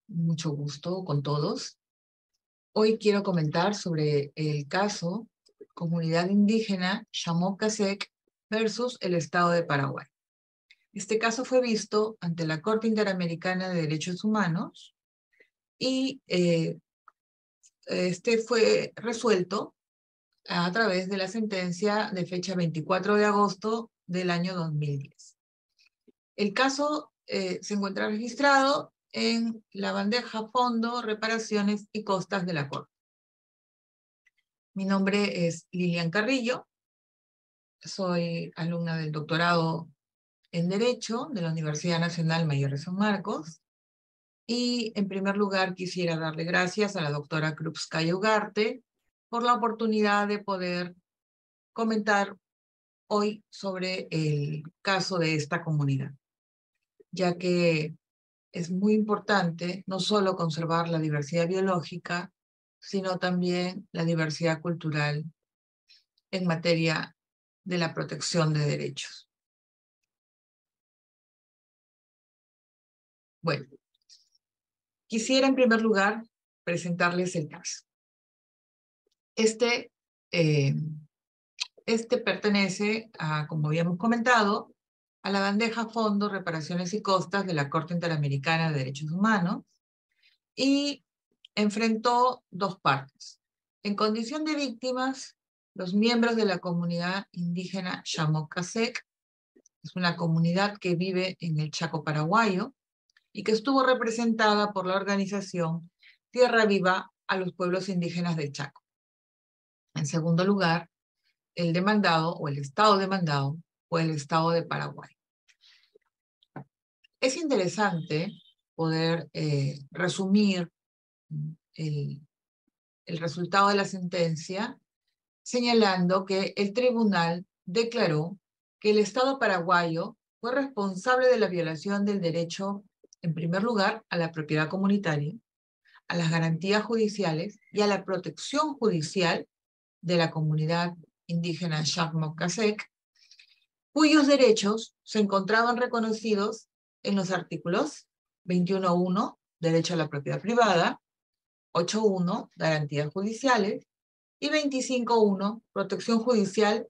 Mucho gusto con todos. Hoy quiero comentar sobre el caso Comunidad Indígena Xamó-Cazec versus el Estado de Paraguay. Este caso fue visto ante la Corte Interamericana de Derechos Humanos y este fue resuelto a través de la sentencia de fecha 24 de agosto del año 2010. El caso se encuentra registrado en la bandeja Fondo, Reparaciones y Costas de la Corte. Mi nombre es Lilian Carrillo, soy alumna del doctorado en Derecho de la Universidad Nacional Mayor de San Marcos, y en primer lugar quisiera darle gracias a la doctora Krupskaya Ugarte por la oportunidad de poder comentar hoy sobre el caso de esta comunidad, ya que es muy importante no solo conservar la diversidad biológica, sino también la diversidad cultural en materia de la protección de derechos. Bueno, quisiera en primer lugar presentarles el caso. Este, eh, pertenece a, como habíamos comentado, a la bandeja Fondo, Reparaciones y Costas de la Corte Interamericana de Derechos Humanos y enfrentó dos partes. En condición de víctimas, los miembros de la comunidad indígena Xamó-Cazec, es una comunidad que vive en el Chaco paraguayo y que estuvo representada por la organización Tierra Viva a los pueblos indígenas del Chaco. En segundo lugar, el demandado o el Estado demandado fue el Estado de Paraguay. Es interesante poder resumir el resultado de la sentencia señalando que el tribunal declaró que el Estado paraguayo fue responsable de la violación del derecho, en primer lugar, a la propiedad comunitaria, a las garantías judiciales y a la protección judicial de la comunidad indígena Xamó-Cazec, cuyos derechos se encontraban reconocidos en los artículos 21.1, derecho a la propiedad privada, 8.1, garantías judiciales, y 25.1, protección judicial,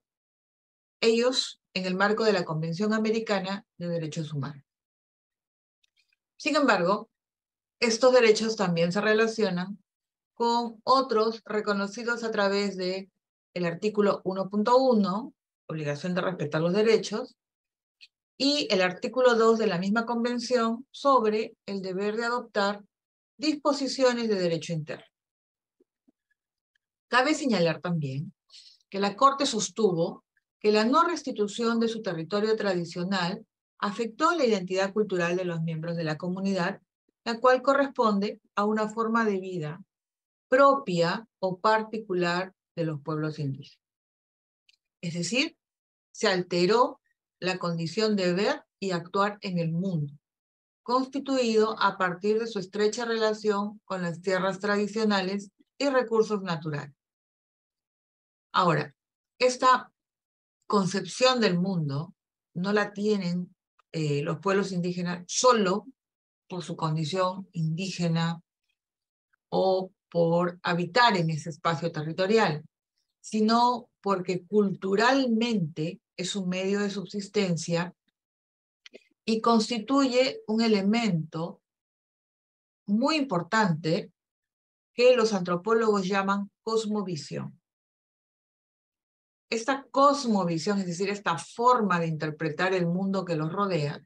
ellos en el marco de la Convención Americana de Derechos Humanos. Sin embargo, estos derechos también se relacionan con otros reconocidos a través del artículo 1.1, obligación de respetar los derechos, y el artículo 2 de la misma convención sobre el deber de adoptar disposiciones de derecho interno. Cabe señalar también que la Corte sostuvo que la no restitución de su territorio tradicional afectó la identidad cultural de los miembros de la comunidad, la cual corresponde a una forma de vida propia o particular de los pueblos indígenas. Es decir, se alteró la condición de ver y actuar en el mundo, constituido a partir de su estrecha relación con las tierras tradicionales y recursos naturales. Ahora, esta concepción del mundo no la tienen los pueblos indígenas solo por su condición indígena o por habitar en ese espacio territorial, sino porque culturalmente es un medio de subsistencia y constituye un elemento muy importante que los antropólogos llaman cosmovisión. Esta cosmovisión, es decir, esta forma de interpretar el mundo que los rodea,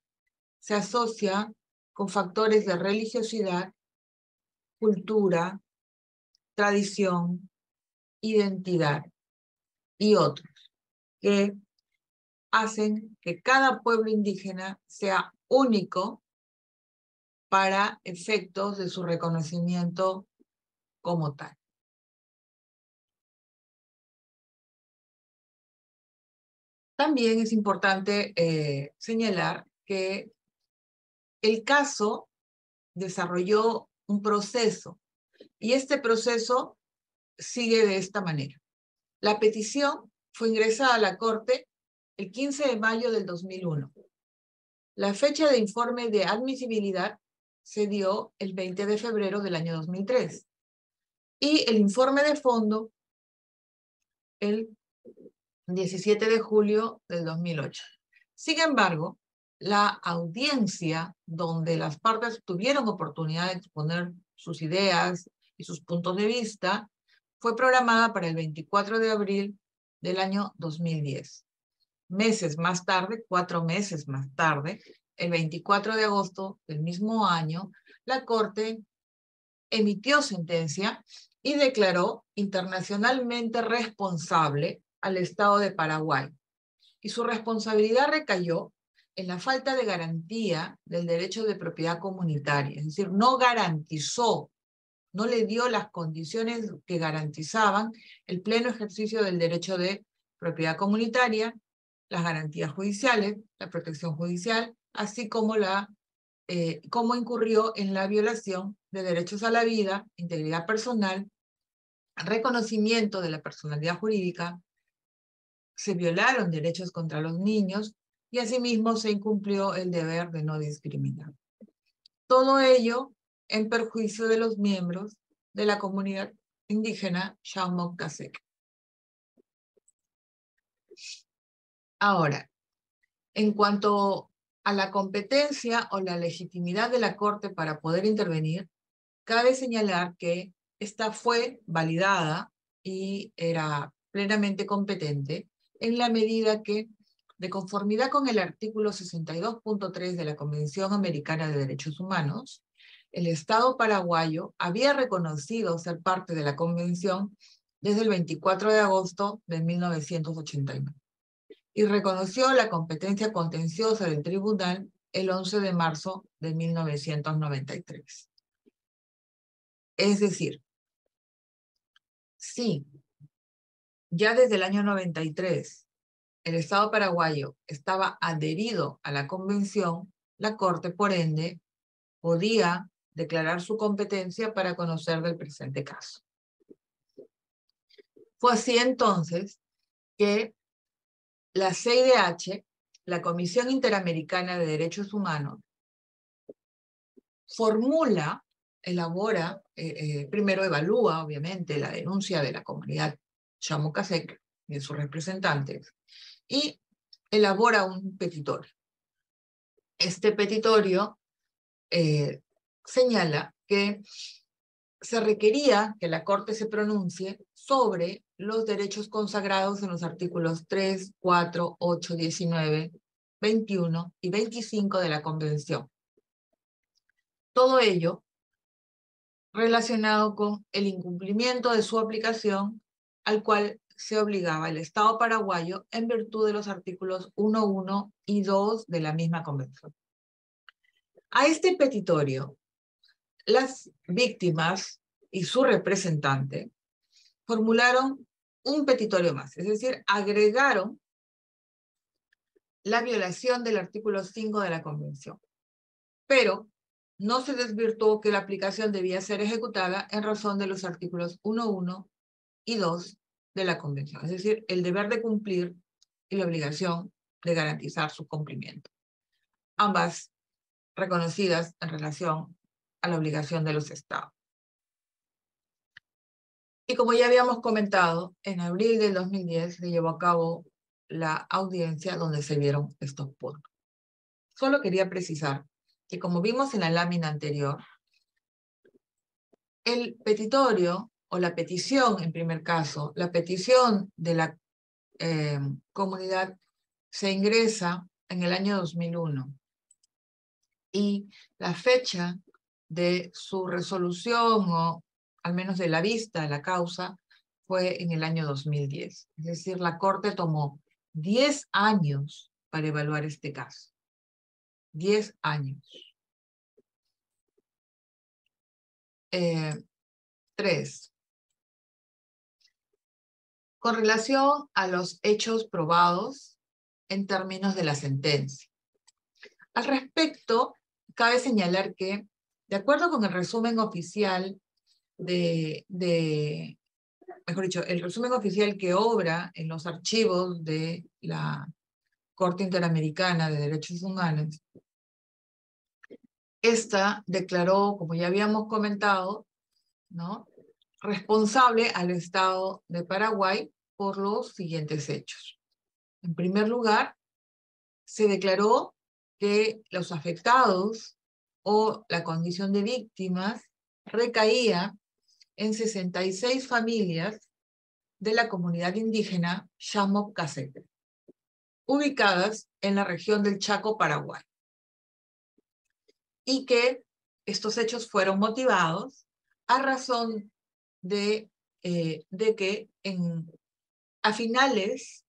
se asocia con factores de religiosidad, cultura, tradición, identidad y otros, que hacen que cada pueblo indígena sea único para efectos de su reconocimiento como tal. También es importante señalar que el caso desarrolló un proceso y este proceso sigue de esta manera. La petición fue ingresada a la Corte el 15 de mayo del 2001. La fecha de informe de admisibilidad se dio el 20 de febrero del año 2003 y el informe de fondo el 17 de julio del 2008. Sin embargo, la audiencia donde las partes tuvieron oportunidad de exponer sus ideas y sus puntos de vista fue programada para el 24 de abril del año 2010. Meses más tarde, 4 meses más tarde, el 24 de agosto del mismo año, la Corte emitió sentencia y declaró internacionalmente responsable al Estado de Paraguay. Y su responsabilidad recayó en la falta de garantía del derecho de propiedad comunitaria. Es decir, no garantizó, no le dio las condiciones que garantizaban el pleno ejercicio del derecho de propiedad comunitaria, las garantías judiciales, la protección judicial, así como cómo incurrió en la violación de derechos a la vida, integridad personal, reconocimiento de la personalidad jurídica, se violaron derechos contra los niños y asimismo se incumplió el deber de no discriminar. Todo ello en perjuicio de los miembros de la comunidad indígena Xiaomog-Casek. Ahora, en cuanto a la competencia o la legitimidad de la Corte para poder intervenir, cabe señalar que esta fue validada y era plenamente competente en la medida que, de conformidad con el artículo 62.3 de la Convención Americana de Derechos Humanos, el Estado paraguayo había reconocido ser parte de la Convención desde el 24 de agosto de 1989 y reconoció la competencia contenciosa del tribunal el 11 de marzo de 1993. Es decir, sí, ya desde el año 93 el Estado paraguayo estaba adherido a la Convención, la Corte, por ende, podía declarar su competencia para conocer del presente caso. Fue así entonces que la CIDH, la Comisión Interamericana de Derechos Humanos, formula, elabora, primero evalúa, obviamente, la denuncia de la comunidad Xiaomog-Casek y de sus representantes, y elabora un petitorio. Este petitorio señala que se requería que la Corte se pronuncie sobre los derechos consagrados en los artículos 3, 4, 8, 19, 21 y 25 de la Convención. Todo ello relacionado con el incumplimiento de su aplicación, al cual se obligaba el Estado paraguayo en virtud de los artículos 1, 1 y 2 de la misma Convención. A este petitorio, las víctimas y su representante formularon un petitorio más, es decir, agregaron la violación del artículo 5 de la Convención. Pero no se desvirtuó que la aplicación debía ser ejecutada en razón de los artículos 1, 1 y 2 de la Convención, es decir, el deber de cumplir y la obligación de garantizar su cumplimiento. Ambas reconocidas en relación a la obligación de los Estados. Y como ya habíamos comentado, en abril del 2010 se llevó a cabo la audiencia donde se vieron estos puntos. Solo quería precisar que, como vimos en la lámina anterior, el petitorio o la petición, en primer caso, la petición de la comunidad se ingresa en el año 2001 y la fecha de su resolución o al menos de la vista a la causa fue en el año 2010. Es decir, la Corte tomó 10 años para evaluar este caso. 10 años. 3. Con relación a los hechos probados en términos de la sentencia. Al respecto, cabe señalar que, de acuerdo con el resumen oficial mejor dicho, el resumen oficial que obra en los archivos de la Corte Interamericana de Derechos Humanos, Esta declaró, como ya habíamos comentado, ¿no?, responsable al Estado de Paraguay por los siguientes hechos. En primer lugar, se declaró que los afectados o la condición de víctimas recaía en 66 familias de la comunidad indígena Xamop Caseque, ubicadas en la región del Chaco, Paraguay, y que estos hechos fueron motivados a razón de que a finales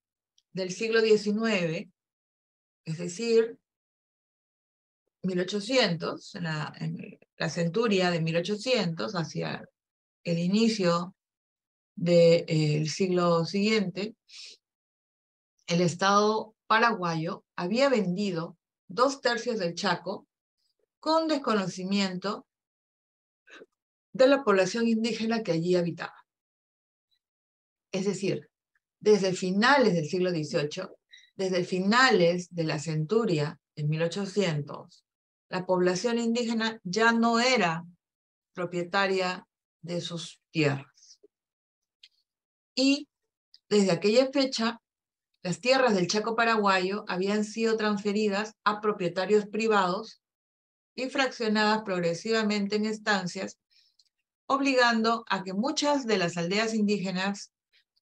del siglo XIX, es decir, 1800, en la centuria de 1800, hacia el inicio del siglo siguiente, el Estado paraguayo había vendido 2/3 del Chaco con desconocimiento de la población indígena que allí habitaba. Es decir, desde finales del siglo XVIII, desde finales de la centuria de 1800, la población indígena ya no era propietaria de sus tierras. Y desde aquella fecha, las tierras del Chaco paraguayo habían sido transferidas a propietarios privados y fraccionadas progresivamente en estancias, obligando a que muchas de las aldeas indígenas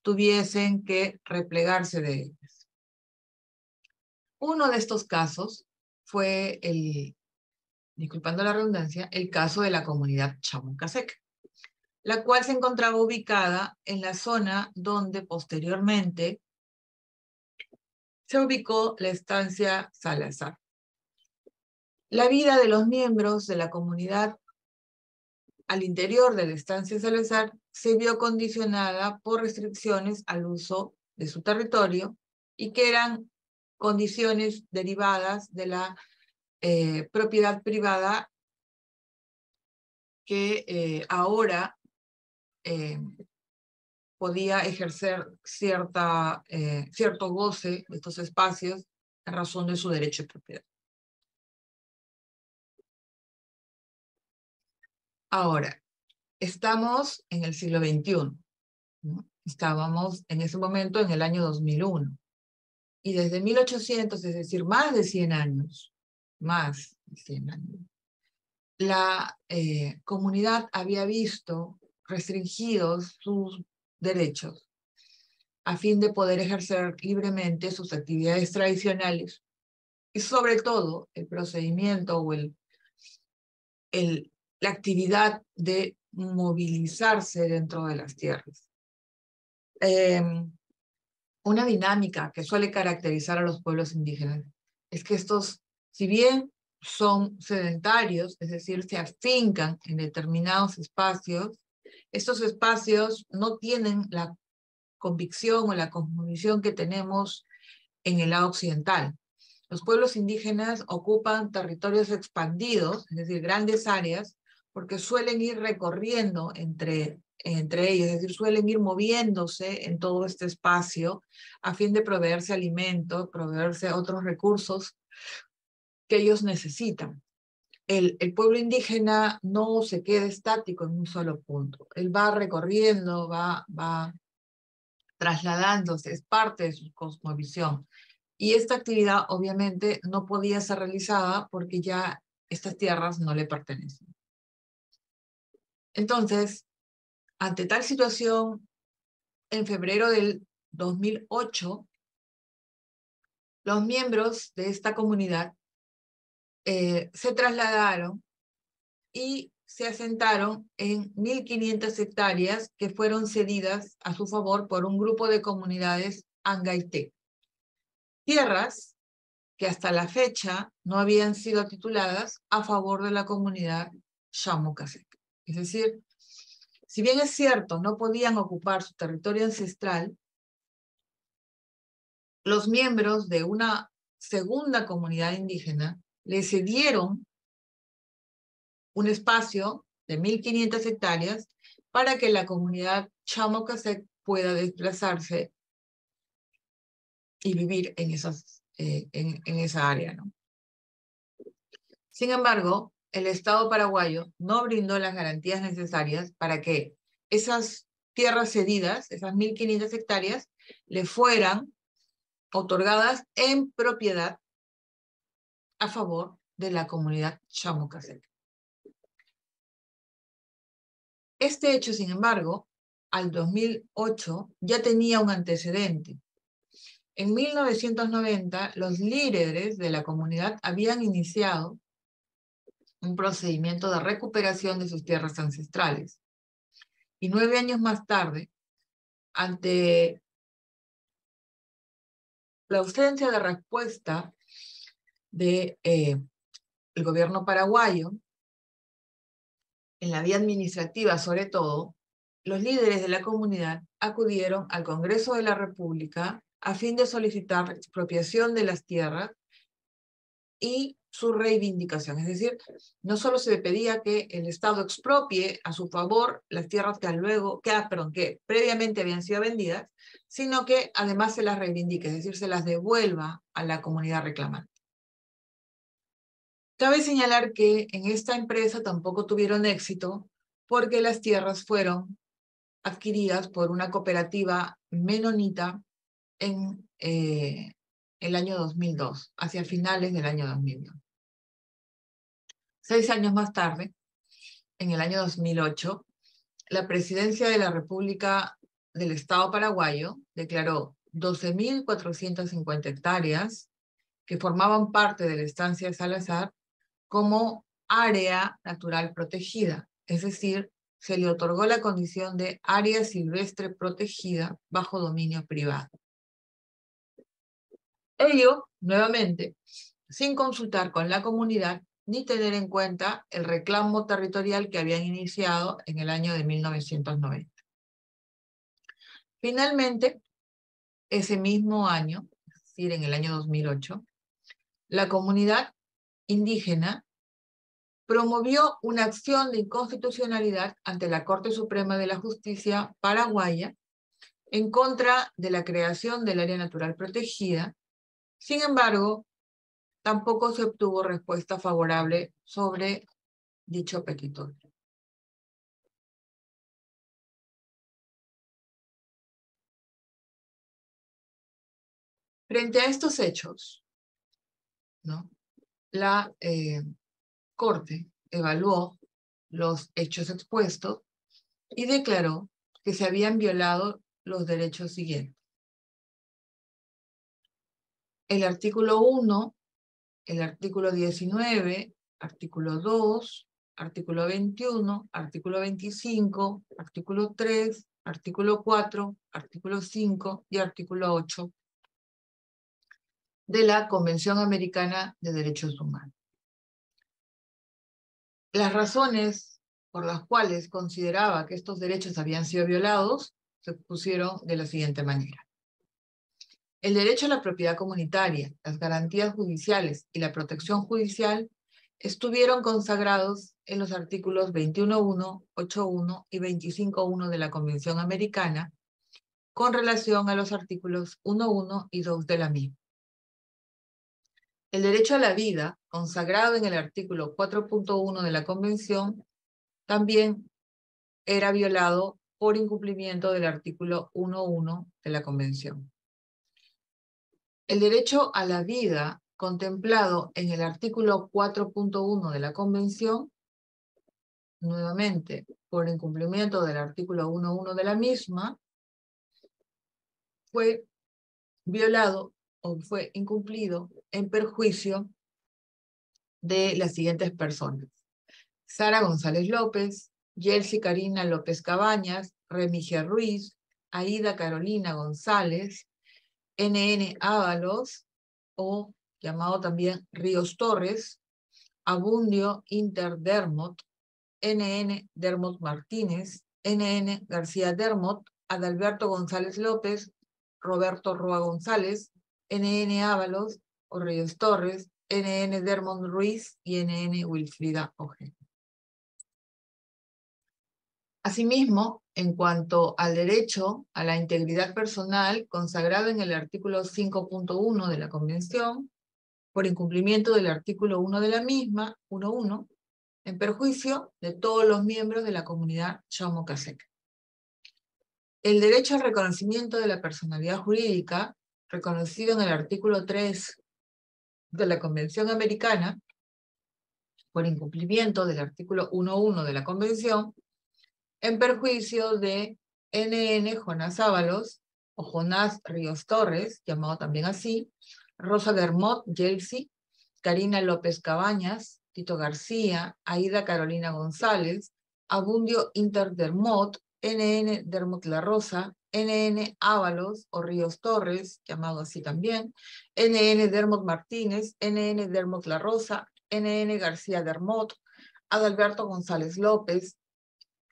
tuviesen que replegarse de ellas. Uno de estos casos fue disculpando la redundancia, el caso de la comunidad Chamucaseca, la cual se encontraba ubicada en la zona donde posteriormente se ubicó la estancia Salazar. La vida de los miembros de la comunidad al interior de la estancia Salazar se vio condicionada por restricciones al uso de su territorio y que eran condiciones derivadas de la propiedad privada que ahora podía ejercer cierto goce de estos espacios en razón de su derecho de propiedad. Ahora, estamos en el siglo XXI, ¿no? Estábamos en ese momento en el año 2001. Y desde 1800, es decir, más de 100 años, la comunidad había visto restringidos sus derechos a fin de poder ejercer libremente sus actividades tradicionales y sobre todo el procedimiento o la actividad de movilizarse dentro de las tierras. Una dinámica que suele caracterizar a los pueblos indígenas es que estos, si bien son sedentarios, es decir, se afincan en determinados espacios, estos espacios no tienen la convicción o la cosmovisión que tenemos en el lado occidental. Los pueblos indígenas ocupan territorios expandidos, es decir, grandes áreas, porque suelen ir recorriendo entre ellos, es decir, suelen ir moviéndose en todo este espacio a fin de proveerse alimento, proveerse otros recursos que ellos necesitan. El pueblo indígena no se queda estático en un solo punto. Él va recorriendo, va trasladándose, es parte de su cosmovisión. Y esta actividad obviamente no podía ser realizada porque ya estas tierras no le pertenecen. Entonces, ante tal situación, en febrero del 2008, los miembros de esta comunidad se trasladaron y se asentaron en 1.500 hectáreas que fueron cedidas a su favor por un grupo de comunidades Angaité. Tierras que hasta la fecha no habían sido tituladas a favor de la comunidad Chamucaseca. Es decir, si bien es cierto, no podían ocupar su territorio ancestral, los miembros de una segunda comunidad indígena le cedieron un espacio de 1.500 hectáreas para que la comunidad Chamucaseca pueda desplazarse y vivir en esa área, ¿no? Sin embargo, el Estado paraguayo no brindó las garantías necesarias para que esas tierras cedidas, esas 1.500 hectáreas, le fueran otorgadas en propiedad a favor de la comunidad chamocaseca. Este hecho, sin embargo, al 2008 ya tenía un antecedente. En 1990, los líderes de la comunidad habían iniciado un procedimiento de recuperación de sus tierras ancestrales. Y 9 años más tarde, ante la ausencia de respuesta del gobierno paraguayo, en la vía administrativa sobre todo, los líderes de la comunidad acudieron al Congreso de la República a fin de solicitar la expropiación de las tierras y su reivindicación. Es decir, no solo se pedía que el Estado expropie a su favor las tierras que previamente habían sido vendidas, sino que además se las reivindique, es decir, se las devuelva a la comunidad reclamante. Cabe señalar que en esta empresa tampoco tuvieron éxito porque las tierras fueron adquiridas por una cooperativa menonita en el año 2002, hacia finales del año 2002. 6 años más tarde, en el año 2008, la Presidencia de la República del Estado paraguayo declaró 12.450 hectáreas que formaban parte de la estancia de Salazar como área natural protegida, es decir, se le otorgó la condición de área silvestre protegida bajo dominio privado. Ello, nuevamente, sin consultar con la comunidad ni tener en cuenta el reclamo territorial que habían iniciado en el año de 1990. Finalmente, ese mismo año, es decir, en el año 2008, la comunidad indígena promovió una acción de inconstitucionalidad ante la Corte Suprema de la Justicia paraguaya en contra de la creación del área natural protegida. Sin embargo, tampoco se obtuvo respuesta favorable sobre dicho petitorio. Frente a estos hechos, ¿no?, la Corte evaluó los hechos expuestos y declaró que se habían violado los derechos siguientes. El artículo 1, el artículo 19, artículo 2, artículo 21, artículo 25, artículo 3, artículo 4, artículo 5 y artículo 8 de la Convención Americana de Derechos Humanos. Las razones por las cuales consideraba que estos derechos habían sido violados se pusieron de la siguiente manera. El derecho a la propiedad comunitaria, las garantías judiciales y la protección judicial estuvieron consagrados en los artículos 21.1, 8.1 y 25.1 de la Convención Americana con relación a los artículos 1.1 y 2 de la misma. El derecho a la vida, consagrado en el artículo 4.1 de la Convención, también era violado por incumplimiento del artículo 1.1 de la Convención. El derecho a la vida, contemplado en el artículo 4.1 de la Convención, nuevamente por incumplimiento del artículo 1.1 de la misma, fue violado o fue incumplido en perjuicio de las siguientes personas: Sara González López, Yelsi Karina López Cabañas, Remigia Ruiz, Aida Carolina González, NN Ábalos, o llamado también Ríos Torres, Abundio Inter Dermot, NN Dermot Martínez, NN García Dermot, Adalberto González López, Roberto Roa González, NN Ábalos o Ríos Torres, NN Dermot Ruiz y NN Wilfrida Ojeda. Asimismo, en cuanto al derecho a la integridad personal consagrado en el artículo 5.1 de la Convención, por incumplimiento del artículo 1 de la misma, 1.1, en perjuicio de todos los miembros de la comunidad Llamo-Casec. El derecho al reconocimiento de la personalidad jurídica, reconocido en el artículo 3 de la Convención Americana, por incumplimiento del artículo 1.1 de la Convención, en perjuicio de N.N. Jonás Ábalos, o Jonás Ríos Torres, llamado también así, Rosa Dermot Yelsi, Karina López Cabañas, Tito García, Aida Carolina González, Abundio Inter Dermot, N.N. Dermot La Rosa, N.N. Ábalos o Ríos Torres, llamado así también, N.N. Dermot Martínez, N.N. Dermot La Rosa, N.N. García Dermot, Adalberto González López,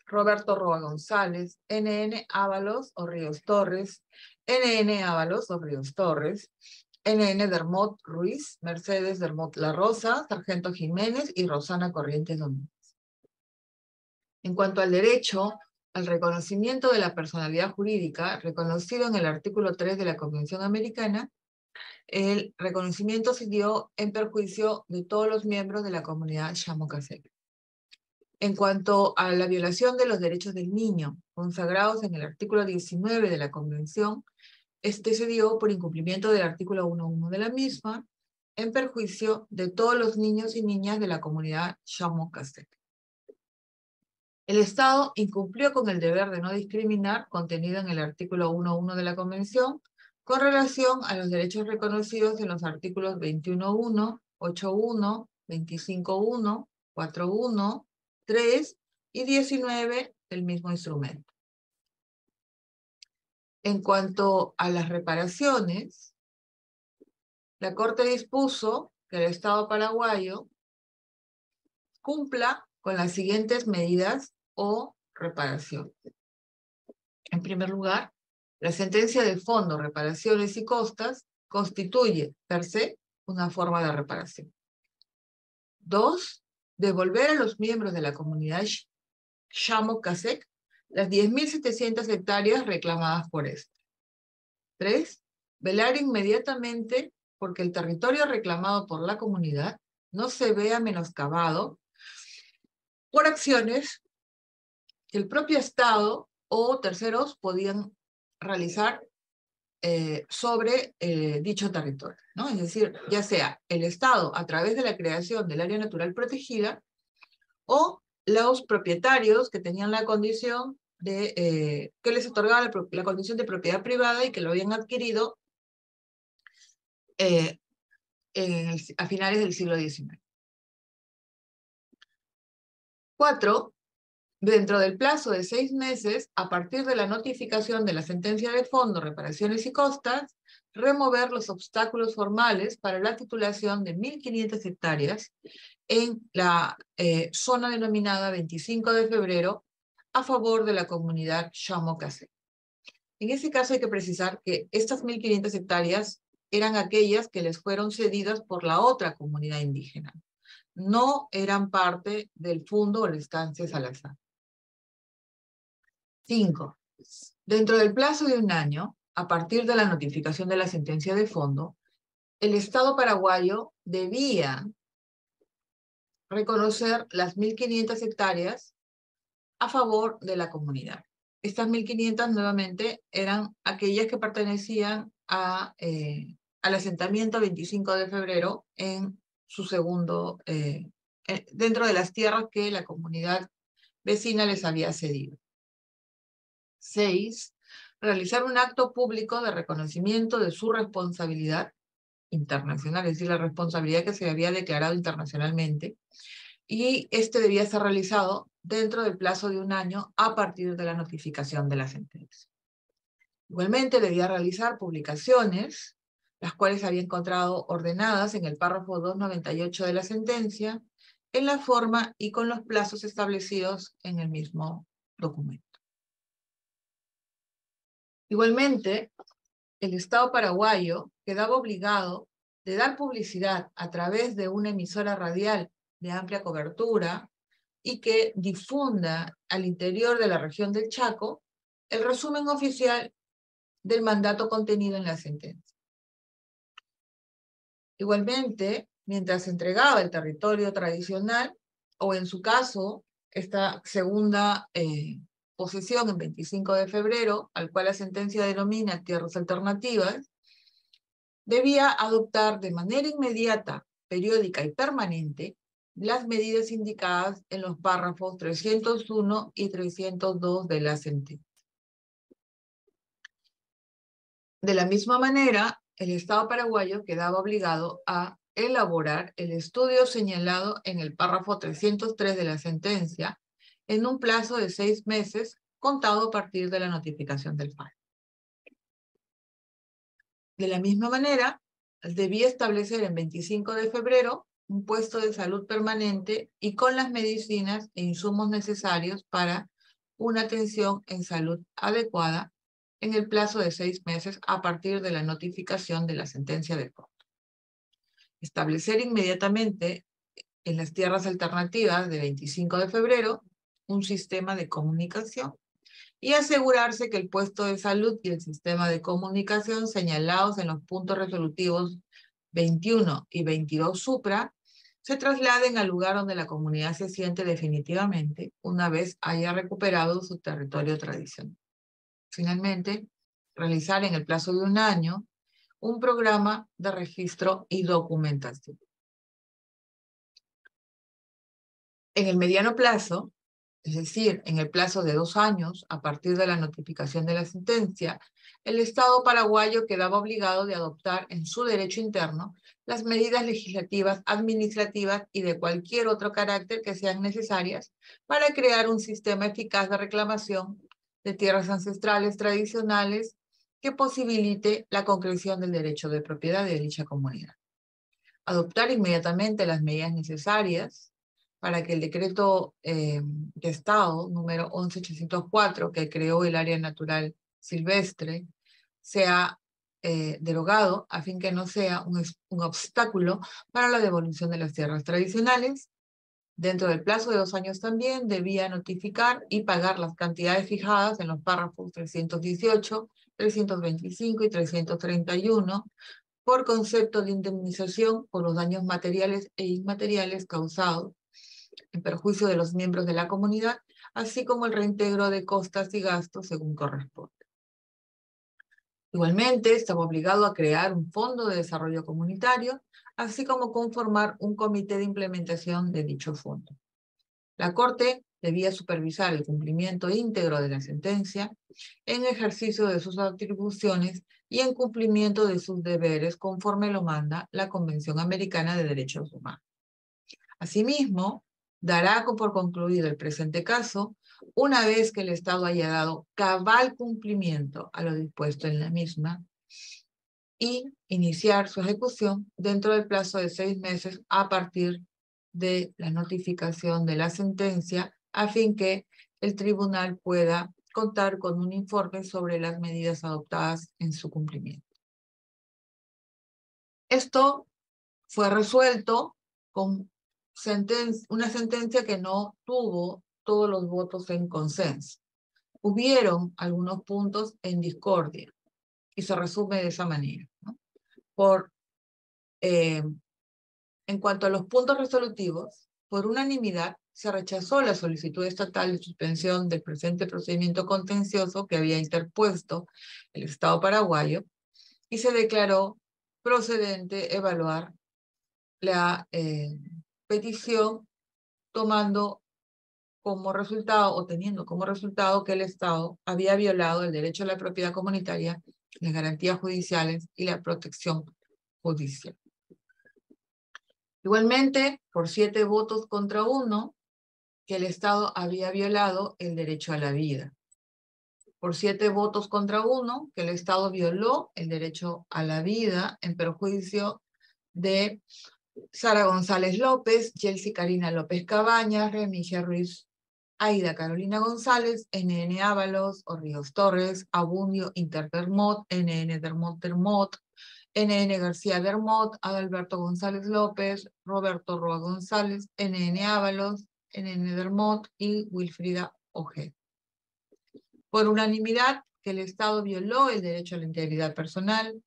Roberto Roa González, N.N. Ábalos o Ríos Torres, N.N. Ábalos o Ríos Torres, N.N. Dermot Ruiz, Mercedes Dermot La Rosa, Sargento Jiménez y Rosana Corrientes Domínguez. En cuanto al derecho al reconocimiento de la personalidad jurídica, reconocido en el artículo 3 de la Convención Americana, el reconocimiento se dio en perjuicio de todos los miembros de la comunidad Llamo-Casec. En cuanto a la violación de los derechos del niño, consagrados en el artículo 19 de la Convención, este se dio por incumplimiento del artículo 1.1 de la misma, en perjuicio de todos los niños y niñas de la comunidad Llamo-Casec. El Estado incumplió con el deber de no discriminar contenido en el artículo 1.1 de la Convención con relación a los derechos reconocidos en los artículos 21.1, 8.1, 25.1, 4.1, 3 y 19 del mismo instrumento. En cuanto a las reparaciones, la Corte dispuso que el Estado paraguayo cumpla con las siguientes medidas o reparaciones. En primer lugar, la sentencia de fondo, reparaciones y costas constituye, per se, una forma de reparación. 2. Devolver a los miembros de la comunidad Llamo-Casec las 10.700 hectáreas reclamadas por este. 3. Velar inmediatamente porque el territorio reclamado por la comunidad no se vea menoscabado por acciones que el propio Estado o terceros podían realizar sobre dicho territorio, ¿no? Es decir, ya sea el Estado a través de la creación del área natural protegida o los propietarios que tenían la condición de, que les otorgaba la condición de propiedad privada y que lo habían adquirido a finales del siglo XIX. 4. Dentro del plazo de 6 meses, a partir de la notificación de la sentencia de fondo, reparaciones y costas, remover los obstáculos formales para la titulación de 1.500 hectáreas en la zona denominada 25 de febrero a favor de la comunidad Llamo-Casec. En ese caso hay que precisar que estas 1.500 hectáreas eran aquellas que les fueron cedidas por la otra comunidad indígena. No eran parte del Fundo o la Estancia Salazar. 5. Dentro del plazo de 1 año, a partir de la notificación de la sentencia de fondo, el Estado paraguayo debía reconocer las 1.500 hectáreas a favor de la comunidad. Estas 1.500 nuevamente eran aquellas que pertenecían al asentamiento 25 de febrero en su segundo, dentro de las tierras que la comunidad vecina les había cedido. 6. Realizar un acto público de reconocimiento de su responsabilidad internacional, es decir, la responsabilidad que se había declarado internacionalmente, y este debía ser realizado dentro del plazo de 1 año a partir de la notificación de la sentencia. Igualmente debía realizar publicaciones, las cuales había encontrado ordenadas en el párrafo 298 de la sentencia, en la forma y con los plazos establecidos en el mismo documento. Igualmente, el Estado paraguayo quedaba obligado de dar publicidad a través de una emisora radial de amplia cobertura y que difunda al interior de la región del Chaco el resumen oficial del mandato contenido en la sentencia. Igualmente, mientras se entregaba el territorio tradicional, o en su caso, esta segunda posesión en 25 de febrero, al cual la sentencia denomina tierras alternativas, debía adoptar de manera inmediata, periódica y permanente las medidas indicadas en los párrafos 301 y 302 de la sentencia. De la misma manera, el Estado paraguayo quedaba obligado a elaborar el estudio señalado en el párrafo 303 de la sentencia en un plazo de 6 meses contado a partir de la notificación del fallo. De la misma manera, debía establecer en 25 de febrero un puesto de salud permanente y con las medicinas e insumos necesarios para una atención en salud adecuada en el plazo de 6 meses a partir de la notificación de la sentencia de corte. Establecer inmediatamente en las tierras alternativas de 25 de febrero un sistema de comunicación y asegurarse que el puesto de salud y el sistema de comunicación señalados en los puntos resolutivos 21 y 22 supra se trasladen al lugar donde la comunidad se siente definitivamente una vez haya recuperado su territorio tradicional. Finalmente, realizar en el plazo de 1 año un programa de registro y documentación. En el mediano plazo, es decir, en el plazo de 2 años, a partir de la notificación de la sentencia, el Estado paraguayo quedaba obligado de adoptar en su derecho interno las medidas legislativas, administrativas y de cualquier otro carácter que sean necesarias para crear un sistema eficaz de reclamación de tierras ancestrales tradicionales que posibilite la concreción del derecho de propiedad de dicha comunidad. Adoptar inmediatamente las medidas necesarias para que el decreto de Estado número 11804, que creó el área natural silvestre, sea derogado a fin que no sea un obstáculo para la devolución de las tierras tradicionales. Dentro del plazo de 2 años también debía notificar y pagar las cantidades fijadas en los párrafos 318, 325 y 331 por concepto de indemnización por los daños materiales e inmateriales causados en perjuicio de los miembros de la comunidad, así como el reintegro de costas y gastos según corresponde. Igualmente, estaba obligado a crear un fondo de desarrollo comunitario, así como conformar un comité de implementación de dicho fondo. La Corte debía supervisar el cumplimiento íntegro de la sentencia en ejercicio de sus atribuciones y en cumplimiento de sus deberes conforme lo manda la Convención Americana de Derechos Humanos. Asimismo, dará por concluido el presente caso una vez que el Estado haya dado cabal cumplimiento a lo dispuesto en la misma y iniciar su ejecución dentro del plazo de 6 meses a partir de la notificación de la sentencia a fin que el tribunal pueda contar con un informe sobre las medidas adoptadas en su cumplimiento. Esto fue resuelto con una sentencia que no tuvo todos los votos en consenso. Hubieron algunos puntos en discordia y se resume de esa manera, ¿no? En cuanto a los puntos resolutivos, por unanimidad se rechazó la solicitud estatal de suspensión del presente procedimiento contencioso que había interpuesto el Estado paraguayo y se declaró procedente evaluar la petición tomando como resultado o teniendo como resultado que el Estado había violado el derecho a la propiedad comunitaria, las garantías judiciales y la protección judicial. Igualmente, por 7 votos contra 1, que el Estado había violado el derecho a la vida. Por 7 votos contra 1, que el Estado violó el derecho a la vida en perjuicio de Sara González López, Chelsea Karina López Cabañas, Remigia Ruiz, Aida Carolina González, NN Ábalos, Orríos Torres, Abundio Interdermot, NN Dermot, NN García Dermot, Adalberto González López, Roberto Roa González, NN Ábalos, NN Dermot y Wilfrida Ojeda. Por unanimidad, que el Estado violó el derecho a la integridad personal.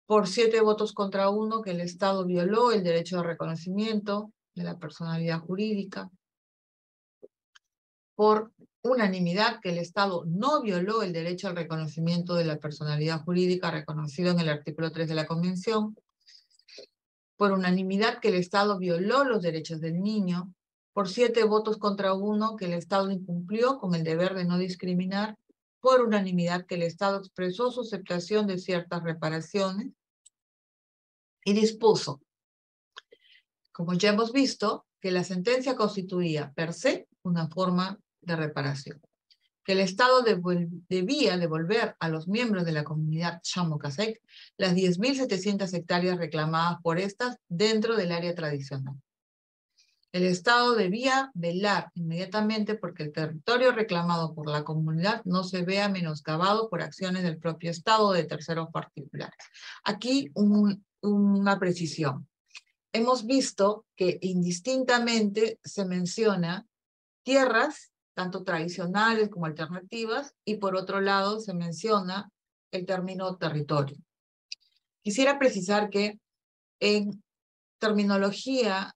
Por 7 votos contra 1, que el Estado violó el derecho de reconocimiento, de la personalidad jurídica. Por unanimidad que el Estado no violó el derecho al reconocimiento de la personalidad jurídica reconocido en el artículo 3 de la Convención. Por unanimidad que el Estado violó los derechos del niño. Por 7 votos contra 1 que el Estado incumplió con el deber de no discriminar. Por unanimidad que el Estado expresó su aceptación de ciertas reparaciones y dispuso, como ya hemos visto, que la sentencia constituía per se una forma de reparación, que el Estado debía devolver a los miembros de la comunidad Chamokasek las 10.700 hectáreas reclamadas por estas dentro del área tradicional. El Estado debía velar inmediatamente porque el territorio reclamado por la comunidad no se vea menoscabado por acciones del propio Estado o de terceros particulares. Aquí una precisión. Hemos visto que indistintamente se menciona tierras, tanto tradicionales como alternativas, y por otro lado se menciona el término territorio. Quisiera precisar que en terminología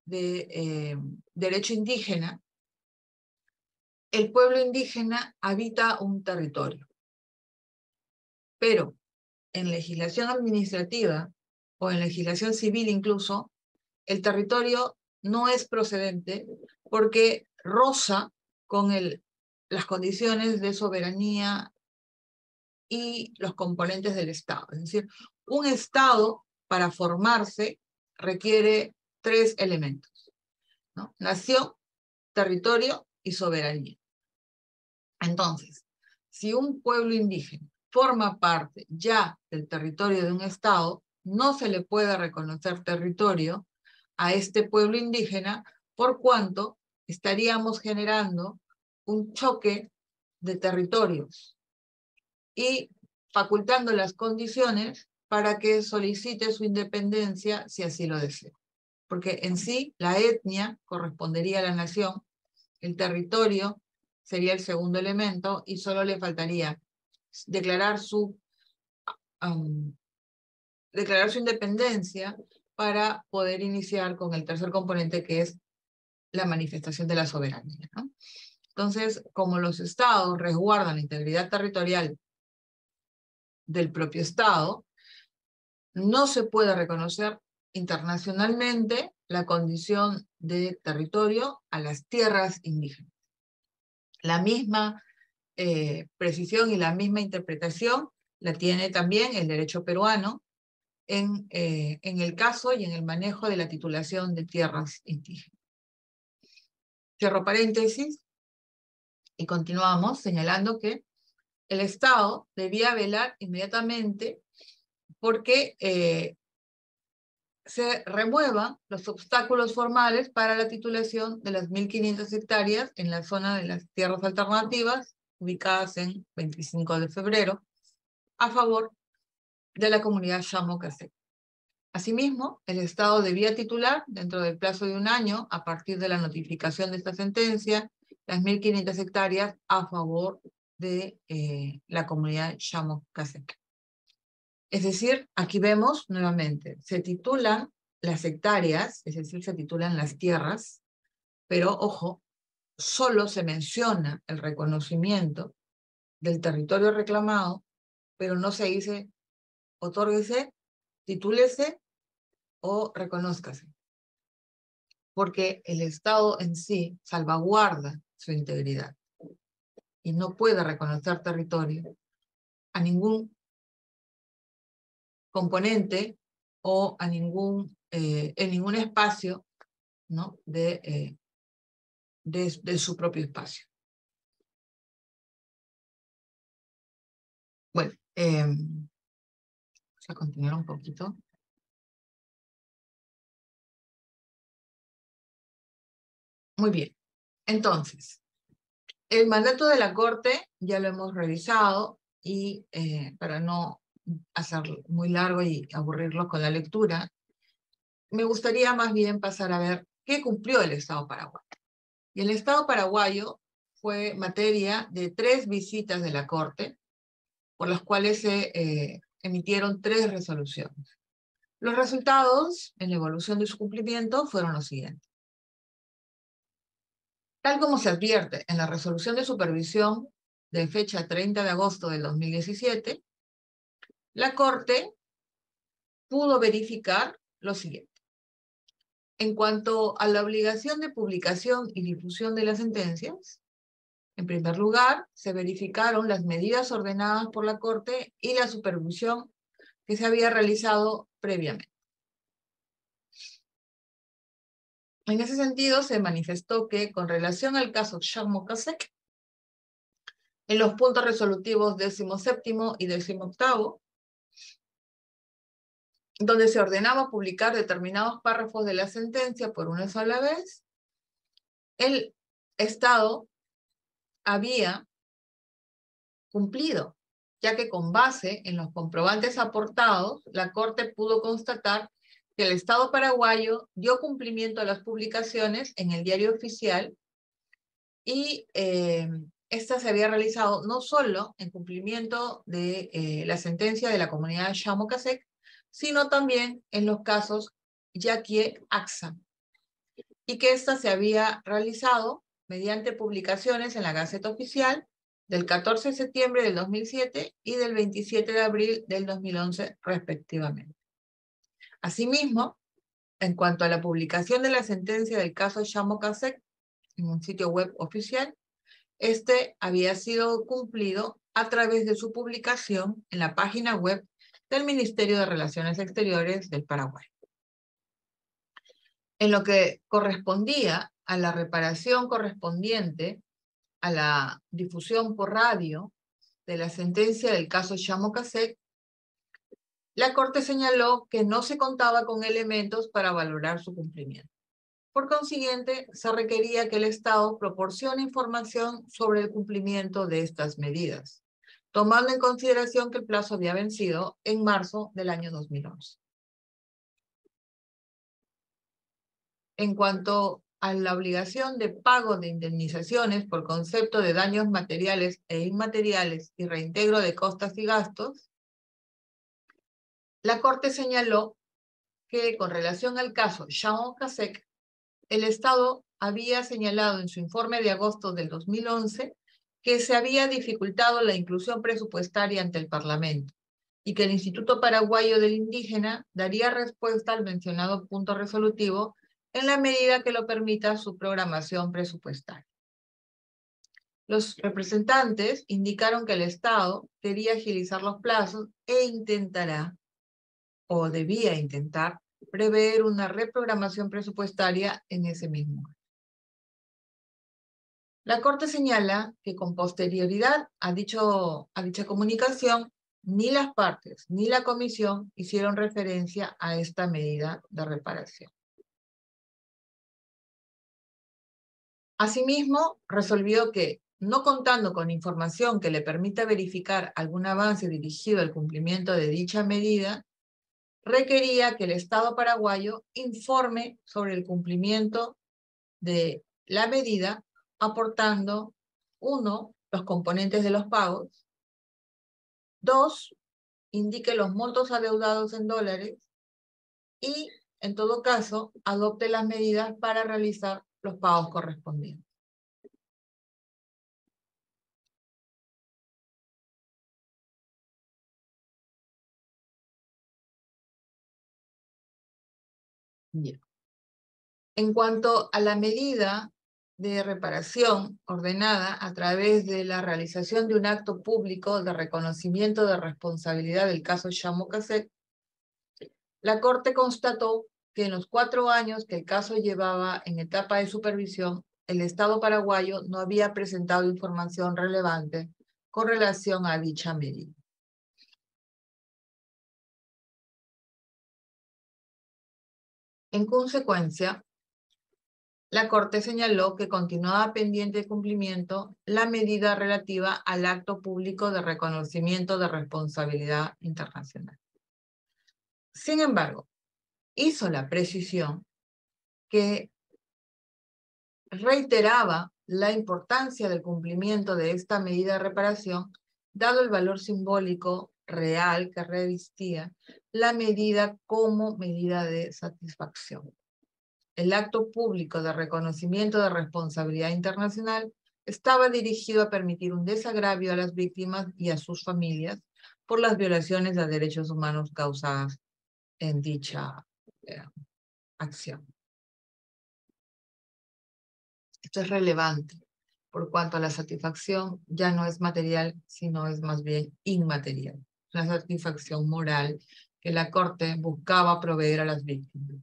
de derecho indígena, el pueblo indígena habita un territorio. Pero en legislación administrativa o en legislación civil incluso, el territorio no es procedente porque roza con las condiciones de soberanía y los componentes del Estado. Es decir, un Estado para formarse requiere 3 elementos, ¿no? Nación, territorio y soberanía. Entonces, si un pueblo indígena forma parte ya del territorio de un Estado, no se le puede reconocer territorio a este pueblo indígena por cuanto estaríamos generando un choque de territorios y facultando las condiciones para que solicite su independencia si así lo desea. Porque en sí la etnia correspondería a la nación, el territorio sería el segundo elemento y solo le faltaría declarar su independencia para poder iniciar con el tercer componente, que es la manifestación de la soberanía, ¿no? Entonces, como los estados resguardan la integridad territorial del propio Estado, no se puede reconocer internacionalmente la condición de territorio a las tierras indígenas. La misma precisión y la misma interpretación la tiene también el derecho peruano en el caso y en el manejo de la titulación de tierras indígenas. Cierro paréntesis y continuamos señalando que el Estado debía velar inmediatamente porque se remuevan los obstáculos formales para la titulación de las 1.500 hectáreas en la zona de las tierras alternativas, ubicadas en 25 de febrero, a favor de la comunidad Chamokasek. Asimismo, el Estado debía titular, dentro del plazo de 1 año, a partir de la notificación de esta sentencia, las 1.500 hectáreas a favor de la comunidad Chamokasek. Es decir, aquí vemos nuevamente, se titulan las hectáreas, es decir, se titulan las tierras, pero ojo, solo se menciona el reconocimiento del territorio reclamado, pero no se dice otórguese, titúlese o reconózcase, porque el Estado en sí salvaguarda su integridad y no puede reconocer territorio a ningún componente o a en ningún espacio, ¿no? de su propio espacio. Bueno, vamos a continuar un poquito. Muy bien. Entonces, el mandato de la Corte ya lo hemos revisado y para no hacerlo muy largo y aburrirlos con la lectura, me gustaría más bien pasar a ver qué cumplió el Estado paraguayo. Y el Estado paraguayo fue materia de 3 visitas de la Corte, por las cuales se emitieron 3 resoluciones. Los resultados en la evolución de su cumplimiento fueron los siguientes. Tal como se advierte en la resolución de supervisión de fecha 30 de agosto del 2017, la Corte pudo verificar lo siguiente. En cuanto a la obligación de publicación y difusión de las sentencias, en primer lugar, se verificaron las medidas ordenadas por la Corte y la supervisión que se había realizado previamente. En ese sentido, se manifestó que, con relación al caso Sharm el-Sheikh, en los puntos resolutivos 17º y 18º, donde se ordenaba publicar determinados párrafos de la sentencia por una sola vez, el Estado había cumplido, ya que con base en los comprobantes aportados, la Corte pudo constatar que el Estado paraguayo dio cumplimiento a las publicaciones en el Diario Oficial y esta se había realizado no solo en cumplimiento de la sentencia de la comunidad de Sharm el-Sheikh, sino también en los casos Yaquie Axa, y que esta se había realizado mediante publicaciones en la Gaceta Oficial del 14 de septiembre del 2007 y del 27 de abril del 2011, respectivamente. Asimismo, en cuanto a la publicación de la sentencia del caso Sharm el-Sheikh en un sitio web oficial, este había sido cumplido a través de su publicación en la página web del Ministerio de Relaciones Exteriores del Paraguay. En lo que correspondía a la reparación correspondiente a la difusión por radio de la sentencia del caso Sharm el-Sheikh, la Corte señaló que no se contaba con elementos para valorar su cumplimiento. Por consiguiente, se requería que el Estado proporcione información sobre el cumplimiento de estas medidas, tomando en consideración que el plazo había vencido en marzo del año 2011. En cuanto a la obligación de pago de indemnizaciones por concepto de daños materiales e inmateriales y reintegro de costas y gastos, la Corte señaló que, con relación al caso Sharm el-Sheikh, el Estado había señalado en su informe de agosto del 2011 que se había dificultado la inclusión presupuestaria ante el Parlamento y que el Instituto Paraguayo del Indígena daría respuesta al mencionado punto resolutivo en la medida que lo permita su programación presupuestaria. Los representantes indicaron que el Estado quería agilizar los plazos e intentará, o debía intentar, prever una reprogramación presupuestaria en ese mismo año. La Corte señala que con posterioridad a dicha comunicación, ni las partes ni la Comisión hicieron referencia a esta medida de reparación. Asimismo, resolvió que, no contando con información que le permita verificar algún avance dirigido al cumplimiento de dicha medida, requería que el Estado paraguayo informe sobre el cumplimiento de la medida, aportando, 1, los componentes de los pagos, 2, indique los montos adeudados en dólares y, en todo caso, adopte las medidas para realizar los pagos correspondientes. Bien. En cuanto a la medida de reparación ordenada a través de la realización de un acto público de reconocimiento de responsabilidad del caso Sharm el-Sheikh, la Corte constató que en los 4 años que el caso llevaba en etapa de supervisión, el Estado paraguayo no había presentado información relevante con relación a dicha medida. En consecuencia, la Corte señaló que continuaba pendiente de cumplimiento la medida relativa al acto público de reconocimiento de responsabilidad internacional. Sin embargo, hizo la precisión que reiteraba la importancia del cumplimiento de esta medida de reparación, dado el valor simbólico real que revestía la medida como medida de satisfacción. El acto público de reconocimiento de responsabilidad internacional estaba dirigido a permitir un desagravio a las víctimas y a sus familias por las violaciones de derechos humanos causadas en dicha acción. Esto es relevante por cuanto a la satisfacción ya no es material, sino es más bien inmaterial. La satisfacción moral que la Corte buscaba proveer a las víctimas.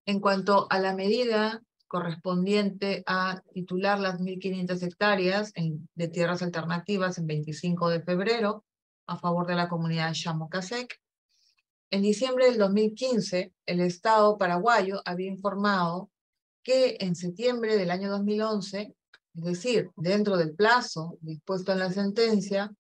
En cuanto a la medida correspondiente a titular las 1.500 hectáreas de tierras alternativas en 25 de febrero a favor de la comunidad Xamocasec, en diciembre del 2015, el Estado paraguayo había informado que en septiembre del año 2011, es decir, dentro del plazo dispuesto en la sentencia,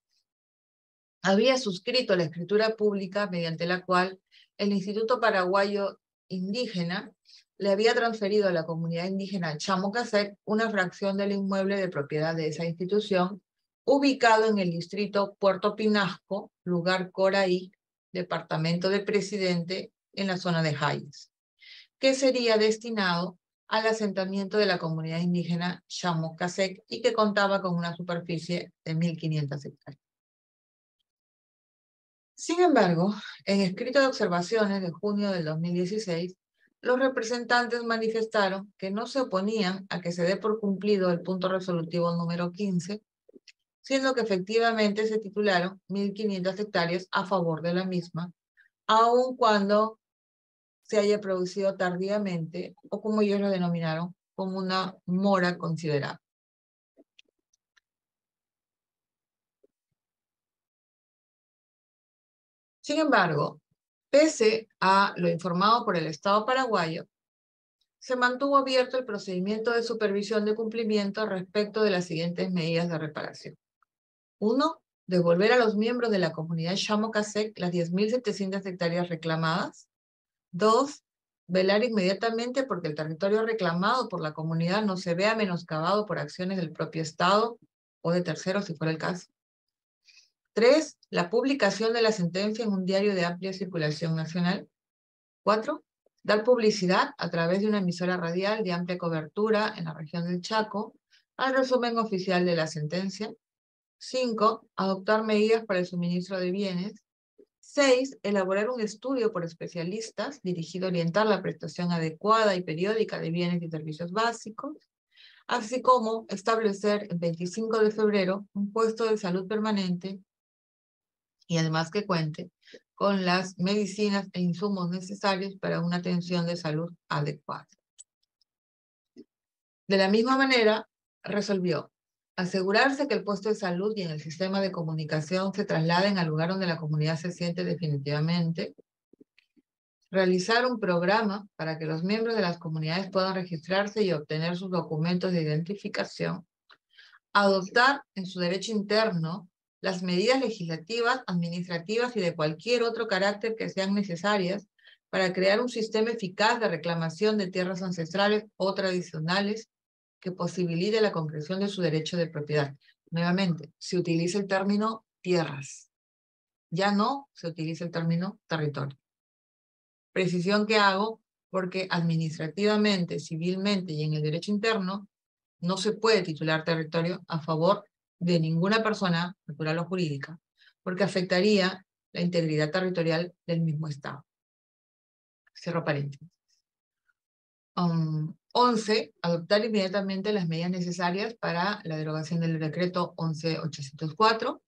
había suscrito la escritura pública mediante la cual el Instituto Paraguayo Indígena le había transferido a la comunidad indígena Xamocasec una fracción del inmueble de propiedad de esa institución, ubicado en el distrito Puerto Pinasco, lugar Coraí, departamento de Presidente, en la zona de Hayes, que sería destinado al asentamiento de la comunidad indígena Xamocasec y que contaba con una superficie de 1.500 hectáreas. Sin embargo, en escrito de observaciones de junio del 2016, los representantes manifestaron que no se oponían a que se dé por cumplido el punto resolutivo número 15, siendo que efectivamente se titularon 1.500 hectáreas a favor de la misma, aun cuando se haya producido tardíamente, o como ellos lo denominaron, como una mora considerable. Sin embargo, pese a lo informado por el Estado paraguayo, se mantuvo abierto el procedimiento de supervisión de cumplimiento respecto de las siguientes medidas de reparación. 1. Devolver a los miembros de la comunidad Xamocasec las 10.700 hectáreas reclamadas. 2. Velar inmediatamente porque el territorio reclamado por la comunidad no se vea menoscabado por acciones del propio Estado o de terceros, si fuera el caso. 3. La publicación de la sentencia en un diario de amplia circulación nacional. 4. Dar publicidad a través de una emisora radial de amplia cobertura en la región del Chaco al resumen oficial de la sentencia. 5. Adoptar medidas para el suministro de bienes. 6. Elaborar un estudio por especialistas dirigido a orientar la prestación adecuada y periódica de bienes y servicios básicos, así como establecer el 25 de febrero un puesto de salud permanente y además que cuente con las medicinas e insumos necesarios para una atención de salud adecuada. De la misma manera, resolvió asegurarse que el puesto de salud y en el sistema de comunicación se trasladen al lugar donde la comunidad se siente definitivamente, realizar un programa para que los miembros de las comunidades puedan registrarse y obtener sus documentos de identificación, adoptar en su derecho interno las medidas legislativas, administrativas y de cualquier otro carácter que sean necesarias para crear un sistema eficaz de reclamación de tierras ancestrales o tradicionales que posibilite la concreción de su derecho de propiedad. Nuevamente, se utiliza el término tierras, ya no se utiliza el término territorio. Precisión que hago porque administrativamente, civilmente y en el derecho interno no se puede titular territorio a favor de ninguna persona, natural o jurídica, porque afectaría la integridad territorial del mismo Estado. Cierro paréntesis. 11. Adoptar inmediatamente las medidas necesarias para la derogación del decreto 11.804,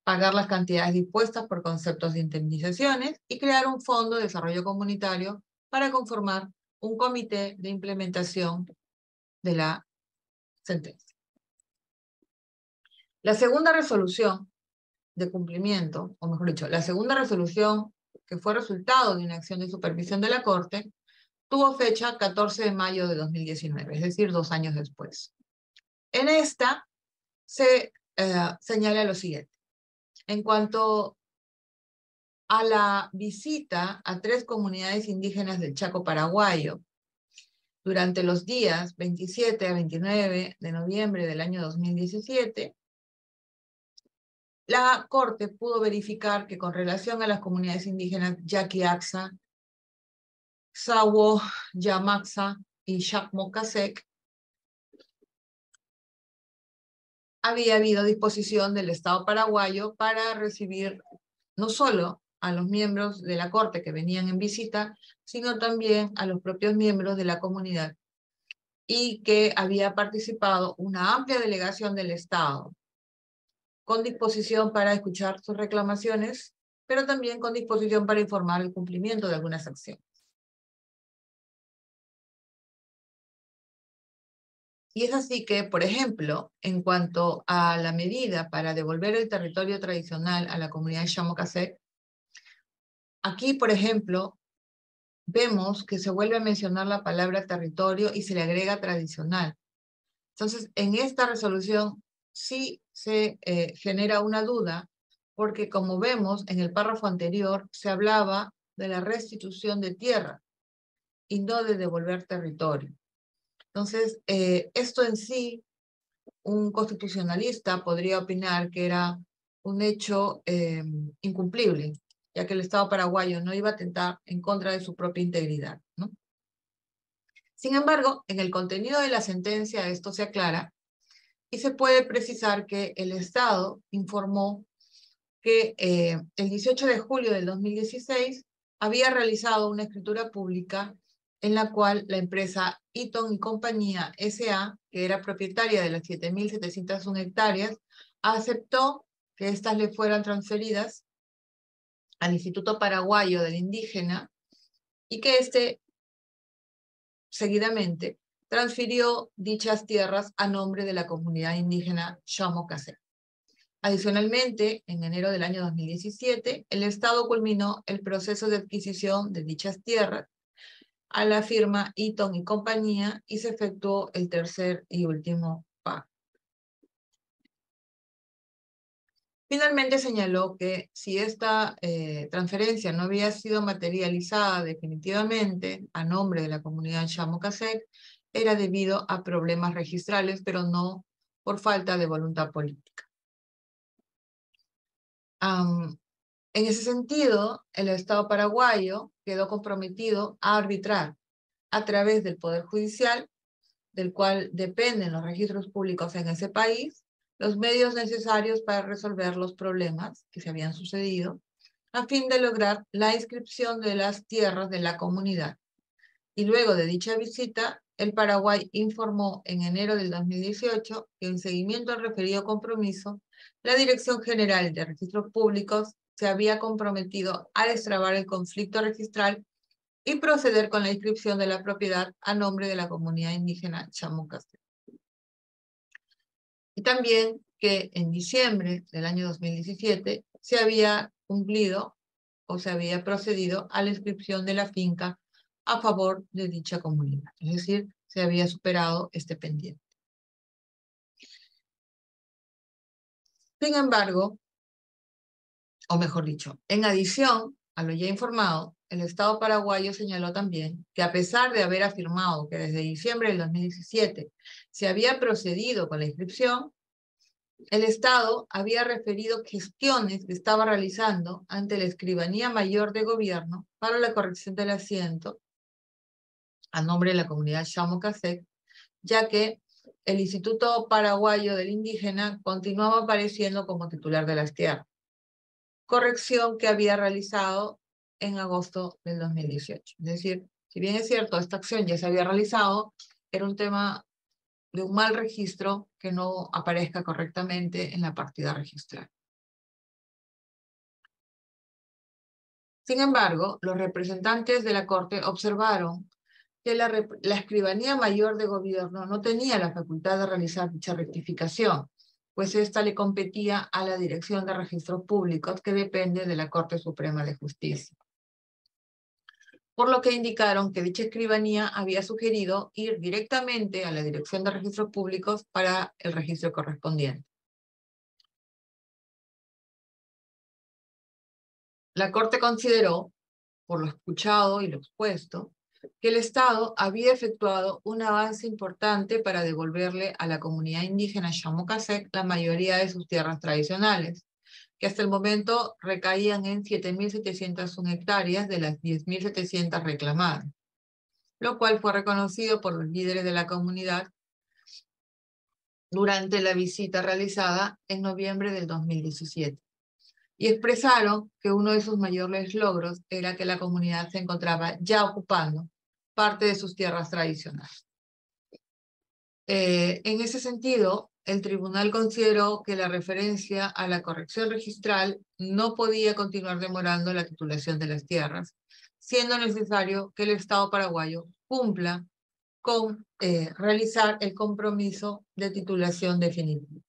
pagar las cantidades dispuestas por conceptos de indemnizaciones y crear un fondo de desarrollo comunitario para conformar un comité de implementación de la sentencia. La segunda resolución de cumplimiento, o mejor dicho, la segunda resolución que fue resultado de una acción de supervisión de la Corte, tuvo fecha 14 de mayo de 2019, es decir, 2 años después. En esta se señala lo siguiente. En cuanto a la visita a 3 comunidades indígenas del Chaco paraguayo, durante los días 27 a 29 de noviembre del año 2017, la Corte pudo verificar que con relación a las comunidades indígenas Yaqui Axa, Sawo, Yamaxa y Xacmocasec, había habido disposición del Estado paraguayo para recibir no solo a los miembros de la Corte que venían en visita, sino también a los propios miembros de la comunidad, y que había participado una amplia delegación del Estado, con disposición para escuchar sus reclamaciones, pero también con disposición para informar el cumplimiento de algunas acciones. Y es así que, por ejemplo, en cuanto a la medida para devolver el territorio tradicional a la comunidad de Xamocasec, aquí, por ejemplo, vemos que se vuelve a mencionar la palabra territorio y se le agrega tradicional. Entonces, en esta resolución sí se genera una duda, porque como vemos en el párrafo anterior, se hablaba de la restitución de tierra y no de devolver territorio. Entonces, esto en sí, un constitucionalista podría opinar que era un hecho incumplible, ya que el Estado paraguayo no iba a atentar en contra de su propia integridad, ¿no? Sin embargo, en el contenido de la sentencia esto se aclara y se puede precisar que el Estado informó que el 18 de julio del 2016 había realizado una escritura pública en la cual la empresa Eaton y Compañía S.A., que era propietaria de las 7.701 hectáreas, aceptó que éstas le fueran transferidas al Instituto Paraguayo del Indígena y que éste, seguidamente, transfirió dichas tierras a nombre de la comunidad indígena Xamocasec. Adicionalmente, en enero del año 2017, el Estado culminó el proceso de adquisición de dichas tierras a la firma Eaton y Compañía y se efectuó el tercer y último pago. Finalmente señaló que si esta transferencia no había sido materializada definitivamente a nombre de la comunidad Xamocasec, era debido a problemas registrales, pero no por falta de voluntad política. En ese sentido, el Estado paraguayo quedó comprometido a arbitrar a través del Poder Judicial, del cual dependen los registros públicos en ese país, los medios necesarios para resolver los problemas que se habían sucedido, a fin de lograr la inscripción de las tierras de la comunidad. Y luego de dicha visita, el Paraguay informó en enero del 2018 que en seguimiento al referido compromiso, la Dirección General de Registros Públicos se había comprometido a destrabar el conflicto registral y proceder con la inscripción de la propiedad a nombre de la comunidad indígena Xamocasec. Y también que en diciembre del año 2017 se había cumplido o se había procedido a la inscripción de la finca a favor de dicha comunidad. Es decir, se había superado este pendiente. Sin embargo, o mejor dicho, en adición a lo ya informado, el Estado paraguayo señaló también que a pesar de haber afirmado que desde diciembre del 2017 se había procedido con la inscripción, el Estado había referido gestiones que estaba realizando ante la Escribanía Mayor de Gobierno para la corrección del asiento a nombre de la comunidad Xamocasec, ya que el Instituto Paraguayo del Indígena continuaba apareciendo como titular de las tierras, corrección que había realizado en agosto del 2018. Es decir, si bien es cierto, esta acción ya se había realizado, era un tema de un mal registro que no aparezca correctamente en la partida registral. Sin embargo, los representantes de la Corte observaron que la Escribanía Mayor de Gobierno no tenía la facultad de realizar dicha rectificación, pues esta le competía a la Dirección de Registros Públicos, que depende de la Corte Suprema de Justicia. Por lo que indicaron que dicha escribanía había sugerido ir directamente a la Dirección de Registros Públicos para el registro correspondiente. La Corte consideró, por lo escuchado y lo expuesto, que el Estado había efectuado un avance importante para devolverle a la comunidad indígena Xamocasec la mayoría de sus tierras tradicionales, que hasta el momento recaían en 7.701 hectáreas de las 10.700 reclamadas, lo cual fue reconocido por los líderes de la comunidad durante la visita realizada en noviembre del 2017. Y expresaron que uno de sus mayores logros era que la comunidad se encontraba ya ocupando parte de sus tierras tradicionales. En ese sentido, el tribunal consideró que la referencia a la corrección registral no podía continuar demorando la titulación de las tierras, siendo necesario que el Estado paraguayo cumpla con realizar el compromiso de titulación definitiva.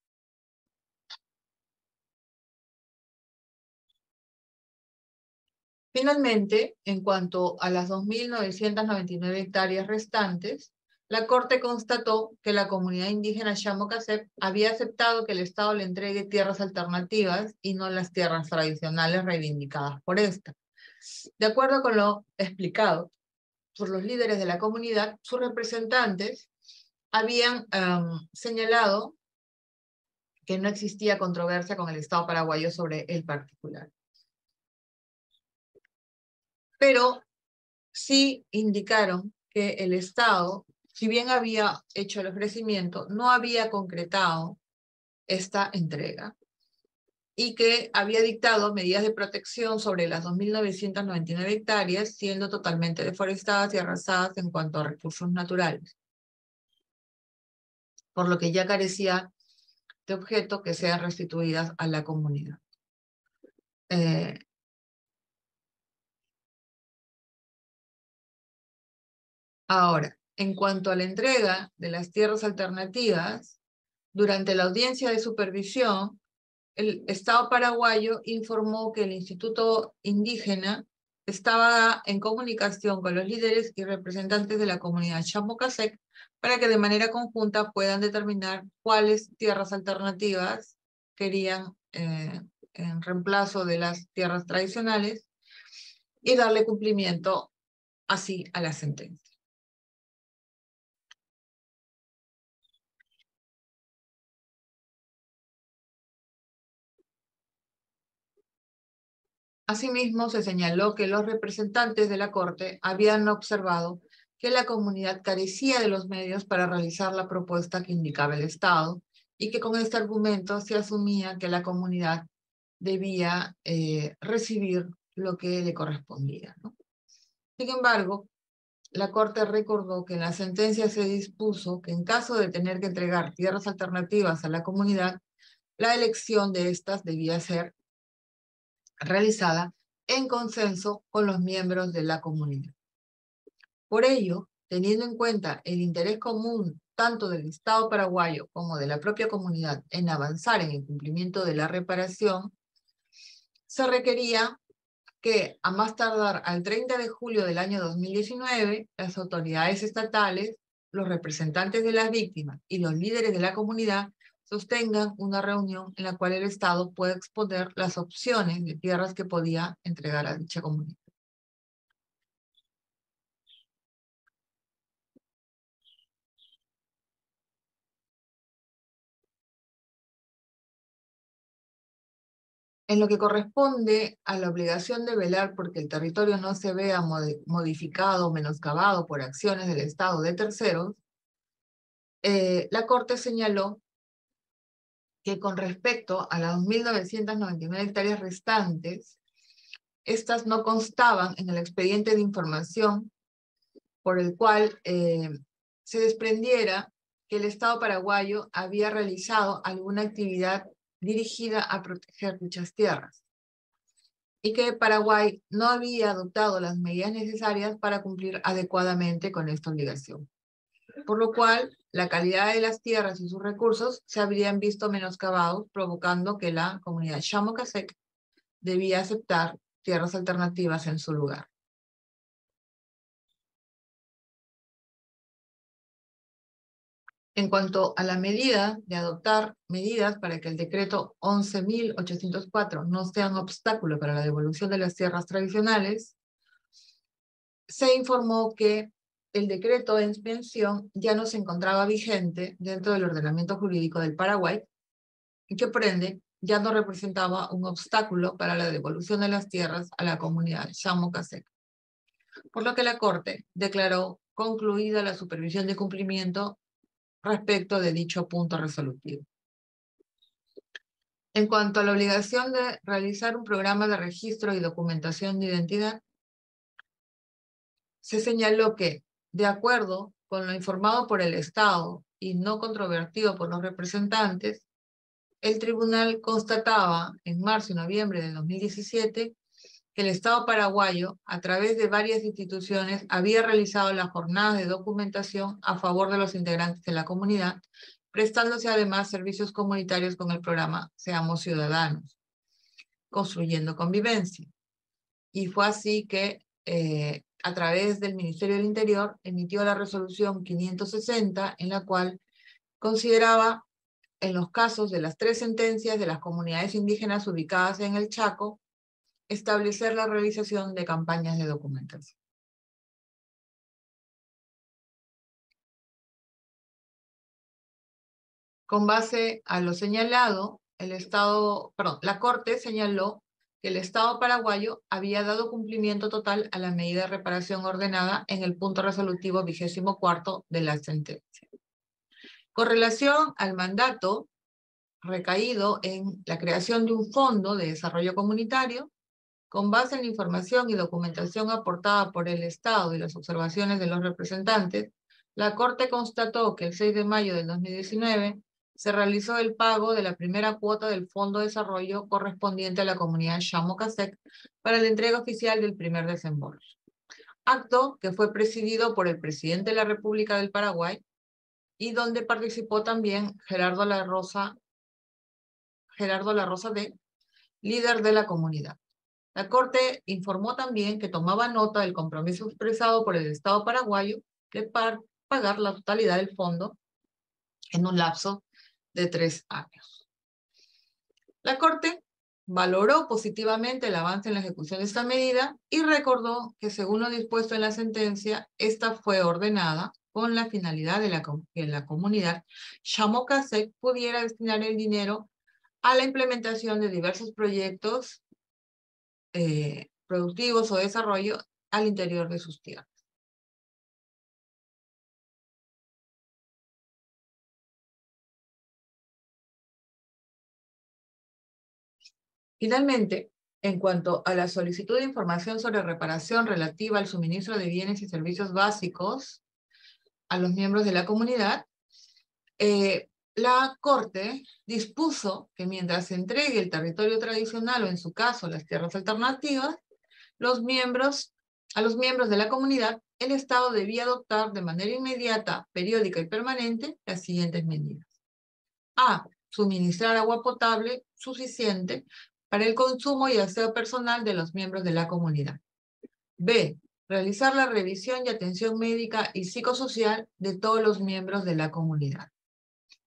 Finalmente, en cuanto a las 2.999 hectáreas restantes, la Corte constató que la comunidad indígena Xamocasep había aceptado que el Estado le entregue tierras alternativas y no las tierras tradicionales reivindicadas por esta. De acuerdo con lo explicado por los líderes de la comunidad, sus representantes habían señalado que no existía controversia con el Estado paraguayo sobre el particular. Pero sí indicaron que el Estado, si bien había hecho el ofrecimiento, no había concretado esta entrega y que había dictado medidas de protección sobre las 2.999 hectáreas, siendo totalmente deforestadas y arrasadas en cuanto a recursos naturales, por lo que ya carecía de objeto que sean restituidas a la comunidad. Ahora, en cuanto a la entrega de las tierras alternativas, durante la audiencia de supervisión, el Estado paraguayo informó que el Instituto Indígena estaba en comunicación con los líderes y representantes de la comunidad Xamocasec para que de manera conjunta puedan determinar cuáles tierras alternativas querían en reemplazo de las tierras tradicionales y darle cumplimiento así a la sentencia. Asimismo, se señaló que los representantes de la Corte habían observado que la comunidad carecía de los medios para realizar la propuesta que indicaba el Estado y que con este argumento se asumía que la comunidad debía recibir lo que le correspondía, ¿no? Sin embargo, la Corte recordó que en la sentencia se dispuso que en caso de tener que entregar tierras alternativas a la comunidad, la elección de estas debía ser realizada en consenso con los miembros de la comunidad. Por ello, teniendo en cuenta el interés común tanto del Estado paraguayo como de la propia comunidad en avanzar en el cumplimiento de la reparación, se requería que a más tardar al 30 de julio del año 2019, las autoridades estatales, los representantes de las víctimas y los líderes de la comunidad sostengan una reunión en la cual el Estado pueda exponer las opciones de tierras que podía entregar a dicha comunidad. En lo que corresponde a la obligación de velar porque el territorio no se vea modificado o menoscabado por acciones del Estado o de terceros, la Corte señaló que con respecto a las 2.999 hectáreas restantes, estas no constaban en el expediente de información por el cual se desprendiera que el Estado paraguayo había realizado alguna actividad dirigida a proteger dichas tierras y que Paraguay no había adoptado las medidas necesarias para cumplir adecuadamente con esta obligación, por lo cual la calidad de las tierras y sus recursos se habrían visto menoscabados, provocando que la comunidad Xamocasec debía aceptar tierras alternativas en su lugar. En cuanto a la medida de adoptar medidas para que el decreto 11.804 no sea un obstáculo para la devolución de las tierras tradicionales, se informó que el decreto en mención ya no se encontraba vigente dentro del ordenamiento jurídico del Paraguay y que por ende ya no representaba un obstáculo para la devolución de las tierras a la comunidad Xamocasec, por lo que la Corte declaró concluida la supervisión de cumplimiento respecto de dicho punto resolutivo. En cuanto a la obligación de realizar un programa de registro y documentación de identidad, se señaló que, de acuerdo con lo informado por el Estado y no controvertido por los representantes, el tribunal constataba en marzo y noviembre de 2017 que el Estado paraguayo, a través de varias instituciones, había realizado las jornadas de documentación a favor de los integrantes de la comunidad, prestándose además servicios comunitarios con el programa Seamos Ciudadanos, construyendo convivencia. Y fue así que, a través del Ministerio del Interior, emitió la resolución 560, en la cual consideraba, en los casos de las 3 sentencias de las comunidades indígenas ubicadas en el Chaco, establecer la realización de campañas de documentación. Con base a lo señalado, la Corte señaló que el Estado paraguayo había dado cumplimiento total a la medida de reparación ordenada en el punto resolutivo 24º de la sentencia. Con relación al mandato recaído en la creación de un fondo de desarrollo comunitario, con base en la información y documentación aportada por el Estado y las observaciones de los representantes, la Corte constató que el 6 de mayo del 2019 se realizó el pago de la primera cuota del Fondo de Desarrollo correspondiente a la comunidad Xamocasec para la entrega oficial del primer desembolso. Acto que fue presidido por el presidente de la República del Paraguay y donde participó también Gerardo La Rosa D., líder de la comunidad. La Corte informó también que tomaba nota del compromiso expresado por el Estado paraguayo de pagar la totalidad del fondo en un lapso de 3 años. La Corte valoró positivamente el avance en la ejecución de esta medida y recordó que, según lo dispuesto en la sentencia, esta fue ordenada con la finalidad de que la comunidad Xamocasec pudiera destinar el dinero a la implementación de diversos proyectos productivos o desarrollo al interior de sus tierras. Finalmente, en cuanto a la solicitud de información sobre reparación relativa al suministro de bienes y servicios básicos a los miembros de la comunidad, la Corte dispuso que mientras se entregue el territorio tradicional o, en su caso, las tierras alternativas, a los miembros de la comunidad, el Estado debía adoptar de manera inmediata, periódica y permanente las siguientes medidas. A. Suministrar agua potable suficiente para el consumo y aseo personal de los miembros de la comunidad. B. Realizar la revisión y atención médica y psicosocial de todos los miembros de la comunidad.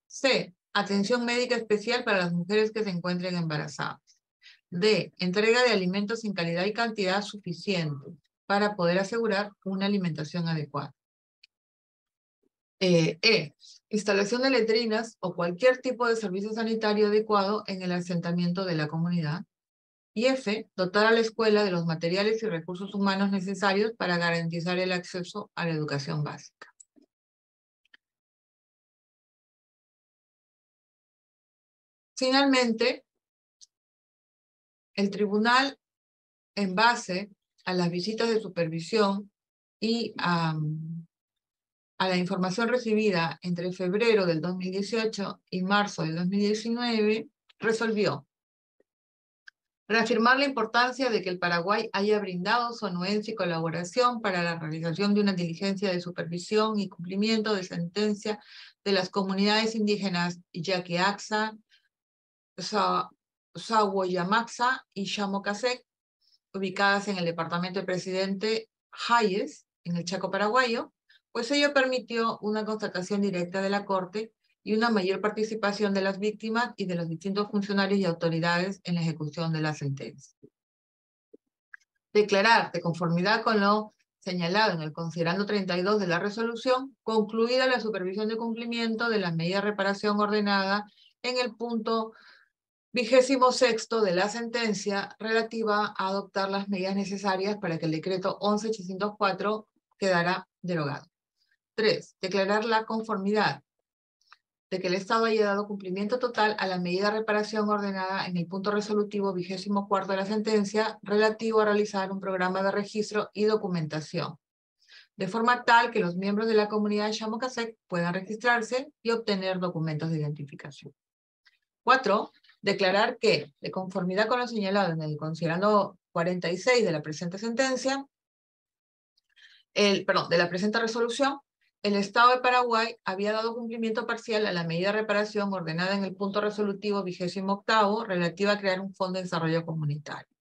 C. Atención médica especial para las mujeres que se encuentren embarazadas. D. Entrega de alimentos en calidad y cantidad suficiente para poder asegurar una alimentación adecuada. Instalación de letrinas o cualquier tipo de servicio sanitario adecuado en el asentamiento de la comunidad. Y F. Dotar a la escuela de los materiales y recursos humanos necesarios para garantizar el acceso a la educación básica. Finalmente, el tribunal, en base a las visitas de supervisión y a la información recibida entre febrero del 2018 y marzo del 2019, resolvió reafirmar la importancia de que el Paraguay haya brindado su anuencia y colaboración para la realización de una diligencia de supervisión y cumplimiento de sentencia de las comunidades indígenas Yaquiaxa, Sahuayamaxa y Xamocasec, ubicadas en el departamento del presidente Hayes, en el Chaco paraguayo, pues ello permitió una constatación directa de la Corte y una mayor participación de las víctimas y de los distintos funcionarios y autoridades en la ejecución de la sentencia. Declarar, de conformidad con lo señalado en el considerando 32 de la resolución, concluida la supervisión de cumplimiento de la medida de reparación ordenada en el punto 26º de la sentencia relativa a adoptar las medidas necesarias para que el decreto 11.804 quedara derogado. 3. Declarar la conformidad de que el Estado haya dado cumplimiento total a la medida de reparación ordenada en el punto resolutivo 24º de la sentencia relativo a realizar un programa de registro y documentación, de forma tal que los miembros de la comunidad de Xamocasec puedan registrarse y obtener documentos de identificación. 4. Declarar que, de conformidad con lo señalado en el considerando 46 de la presente sentencia, de la presente resolución, el Estado de Paraguay había dado cumplimiento parcial a la medida de reparación ordenada en el punto resolutivo 28º relativa a crear un fondo de desarrollo comunitario.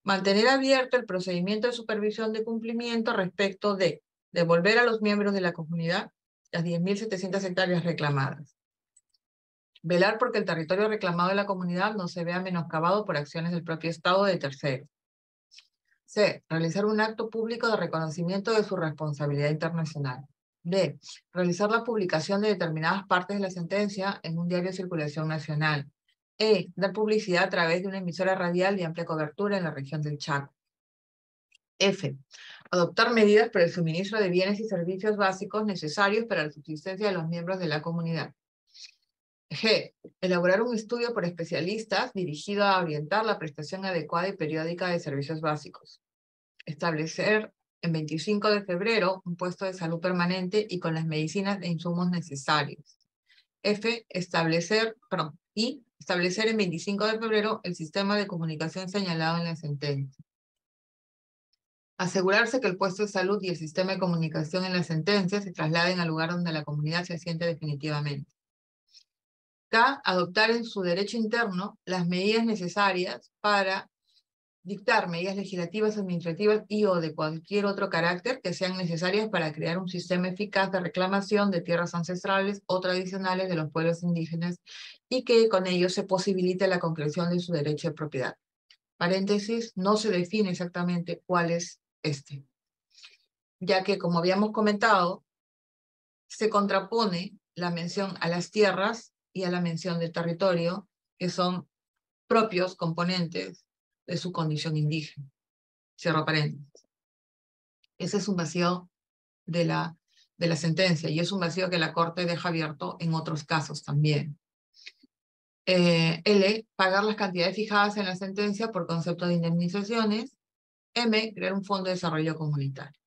Mantener abierto el procedimiento de supervisión de cumplimiento respecto de devolver a los miembros de la comunidad las 10.700 hectáreas reclamadas. Velar porque el territorio reclamado de la comunidad no se vea menoscabado por acciones del propio Estado o de terceros. C. Realizar un acto público de reconocimiento de su responsabilidad internacional. D. Realizar la publicación de determinadas partes de la sentencia en un diario de circulación nacional. E. Dar publicidad a través de una emisora radial de amplia cobertura en la región del Chaco. F. Adoptar medidas para el suministro de bienes y servicios básicos necesarios para la subsistencia de los miembros de la comunidad. G. Elaborar un estudio por especialistas dirigido a orientar la prestación adecuada y periódica de servicios básicos. Establecer en 25 de febrero un puesto de salud permanente y con las medicinas e insumos necesarios. Establecer en 25 de febrero el sistema de comunicación señalado en la sentencia. Asegurarse que el puesto de salud y el sistema de comunicación en la sentencia se trasladen al lugar donde la comunidad se asiente definitivamente. K. Adoptar en su derecho interno las medidas necesarias para dictar medidas legislativas, administrativas y o de cualquier otro carácter que sean necesarias para crear un sistema eficaz de reclamación de tierras ancestrales o tradicionales de los pueblos indígenas y que con ello se posibilite la concreción de su derecho de propiedad. Paréntesis, no se define exactamente cuál es este, ya que, como habíamos comentado, se contrapone la mención a las tierras y a la mención del territorio, que son propios componentes de su condición indígena. Cierro paréntesis. Ese es un vacío de la sentencia, y es un vacío que la Corte deja abierto en otros casos también. L. Pagar las cantidades fijadas en la sentencia por concepto de indemnizaciones. M. Crear un fondo de desarrollo comunitario.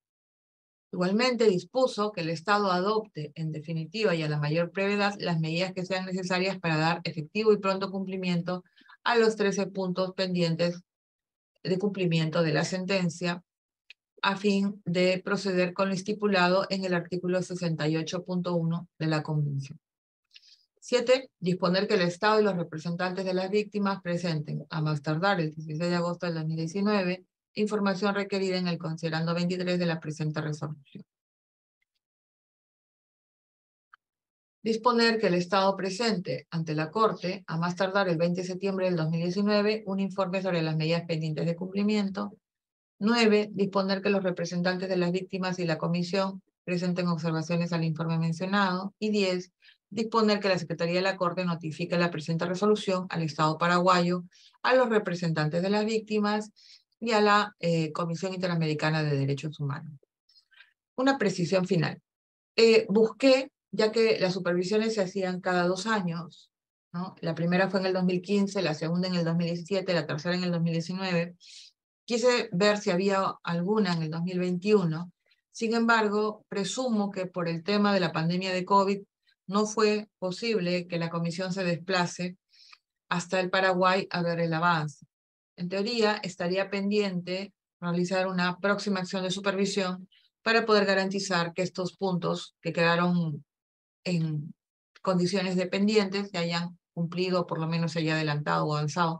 Igualmente dispuso que el Estado adopte en definitiva y a la mayor brevedad las medidas que sean necesarias para dar efectivo y pronto cumplimiento a los 13 puntos pendientes de cumplimiento de la sentencia a fin de proceder con lo estipulado en el artículo 68.1 de la Convención. 7. Disponer que el Estado y los representantes de las víctimas presenten, a más tardar el 16 de agosto del 2019, información requerida en el considerando 23 de la presente resolución. Disponer que el Estado presente ante la Corte, a más tardar el 20 de septiembre del 2019, un informe sobre las medidas pendientes de cumplimiento. 9. Disponer que los representantes de las víctimas y la comisión presenten observaciones al informe mencionado. Y 10. Disponer que la Secretaría de la Corte notifique la presente resolución al Estado paraguayo, a los representantes de las víctimas y a la Comisión Interamericana de Derechos Humanos. Una precisión final. Busqué, ya que las supervisiones se hacían cada 2 años, ¿no? La primera fue en el 2015, la segunda en el 2017, la tercera en el 2019. Quise ver si había alguna en el 2021. Sin embargo, presumo que por el tema de la pandemia de COVID no fue posible que la comisión se desplace hasta el Paraguay a ver el avance. En teoría, estaría pendiente realizar una próxima acción de supervisión para poder garantizar que estos puntos que quedaron en condiciones dependientes se hayan cumplido, por lo menos se haya adelantado o avanzado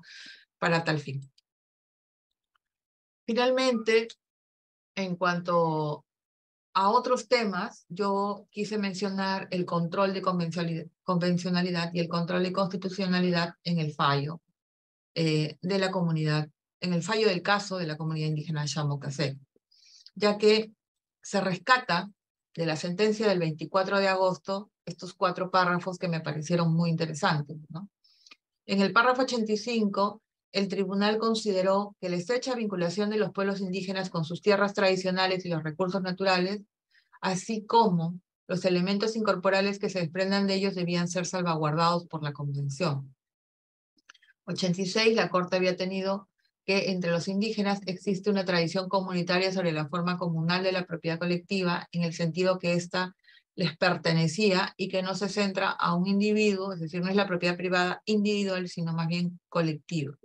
para tal fin. Finalmente, en cuanto a otros temas, yo quise mencionar el control de convencionalidad y el control de constitucionalidad en el fallo de la comunidad, en el fallo del caso de la comunidad indígena de Xamocasec, ya que se rescata de la sentencia del 24 de agosto estos 4 párrafos que me parecieron muy interesantes, ¿no? En el párrafo 85, el tribunal consideró que la estrecha vinculación de los pueblos indígenas con sus tierras tradicionales y los recursos naturales, así como los elementos incorporales que se desprendan de ellos, debían ser salvaguardados por la Convención. 86, la Corte había tenido que entre los indígenas existe una tradición comunitaria sobre la forma comunal de la propiedad colectiva, en el sentido que ésta les pertenecía y que no se centra a un individuo, es decir, no es la propiedad privada individual, sino más bien colectiva.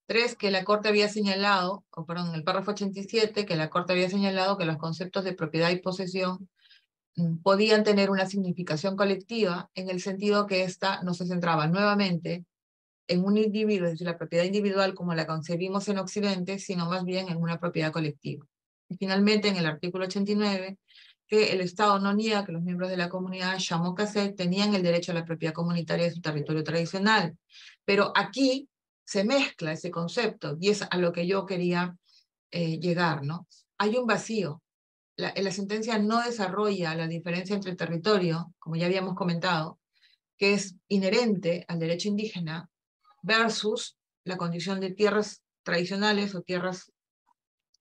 3, que la Corte había señalado, en el párrafo 87, que la Corte había señalado que los conceptos de propiedad y posesión podían tener una significación colectiva en el sentido que ésta no se centraba nuevamente en un individuo, es decir, la propiedad individual como la concebimos en Occidente, sino más bien en una propiedad colectiva. Y finalmente, en el artículo 89, que el Estado no niega que los miembros de la comunidad Chamó-Cacé tenían el derecho a la propiedad comunitaria de su territorio tradicional. Pero aquí se mezcla ese concepto, y es a lo que yo quería llegar, ¿no? Hay un vacío. La sentencia no desarrolla la diferencia entre el territorio, como ya habíamos comentado, que es inherente al derecho indígena, versus la condición de tierras tradicionales o tierras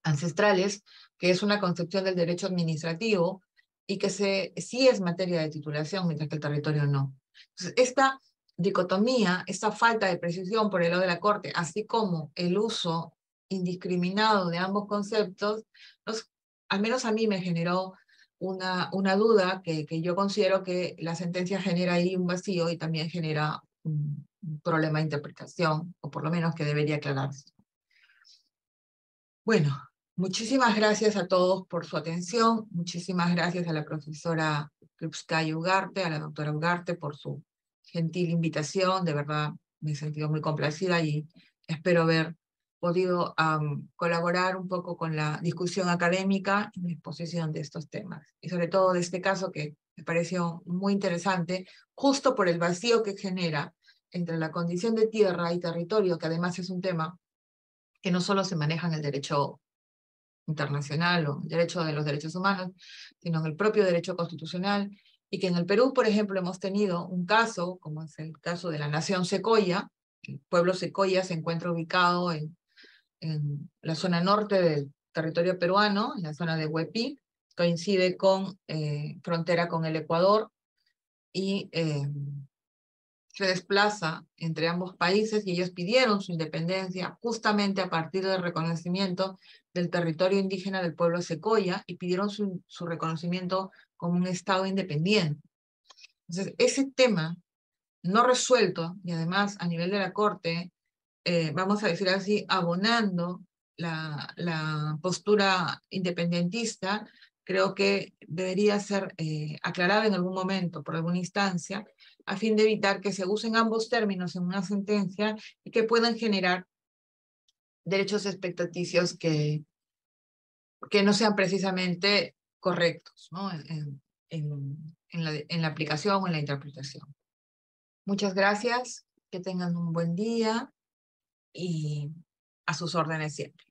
ancestrales, que es una concepción del derecho administrativo y que sí es materia de titulación, mientras que el territorio no. Entonces, esta dicotomía, esta falta de precisión por el lado de la Corte, así como el uso indiscriminado de ambos conceptos, al menos a mí me generó una duda que yo considero que la sentencia genera ahí un vacío y también genera un problema de interpretación, o por lo menos que debería aclararse. Bueno, muchísimas gracias a todos por su atención, muchísimas gracias a la profesora Krupskaya Ugarte, a la doctora Ugarte por su gentil invitación, de verdad me he sentido muy complacida y espero haber podido colaborar un poco con la discusión académica y la exposición de estos temas, y sobre todo de este caso que me pareció muy interesante, justo por el vacío que genera entre la condición de tierra y territorio, que además es un tema que no solo se maneja en el derecho internacional o el derecho de los derechos humanos, sino en el propio derecho constitucional, y que en el Perú, por ejemplo, hemos tenido un caso, como es el caso de la nación Secoya. El pueblo Secoya se encuentra ubicado en la zona norte del territorio peruano, en la zona de Huepi, coincide con frontera con el Ecuador, y se desplaza entre ambos países, y ellos pidieron su independencia justamente a partir del reconocimiento del territorio indígena del pueblo Secoya, y pidieron su reconocimiento como un estado independiente. Entonces, ese tema no resuelto, y además a nivel de la Corte, vamos a decir así, abonando la postura independentista, creo que debería ser aclarada en algún momento, por alguna instancia, a fin de evitar que se usen ambos términos en una sentencia y que puedan generar derechos expectaticios que no sean precisamente correctos, ¿no? En la aplicación o en la interpretación. Muchas gracias, que tengan un buen día y a sus órdenes siempre.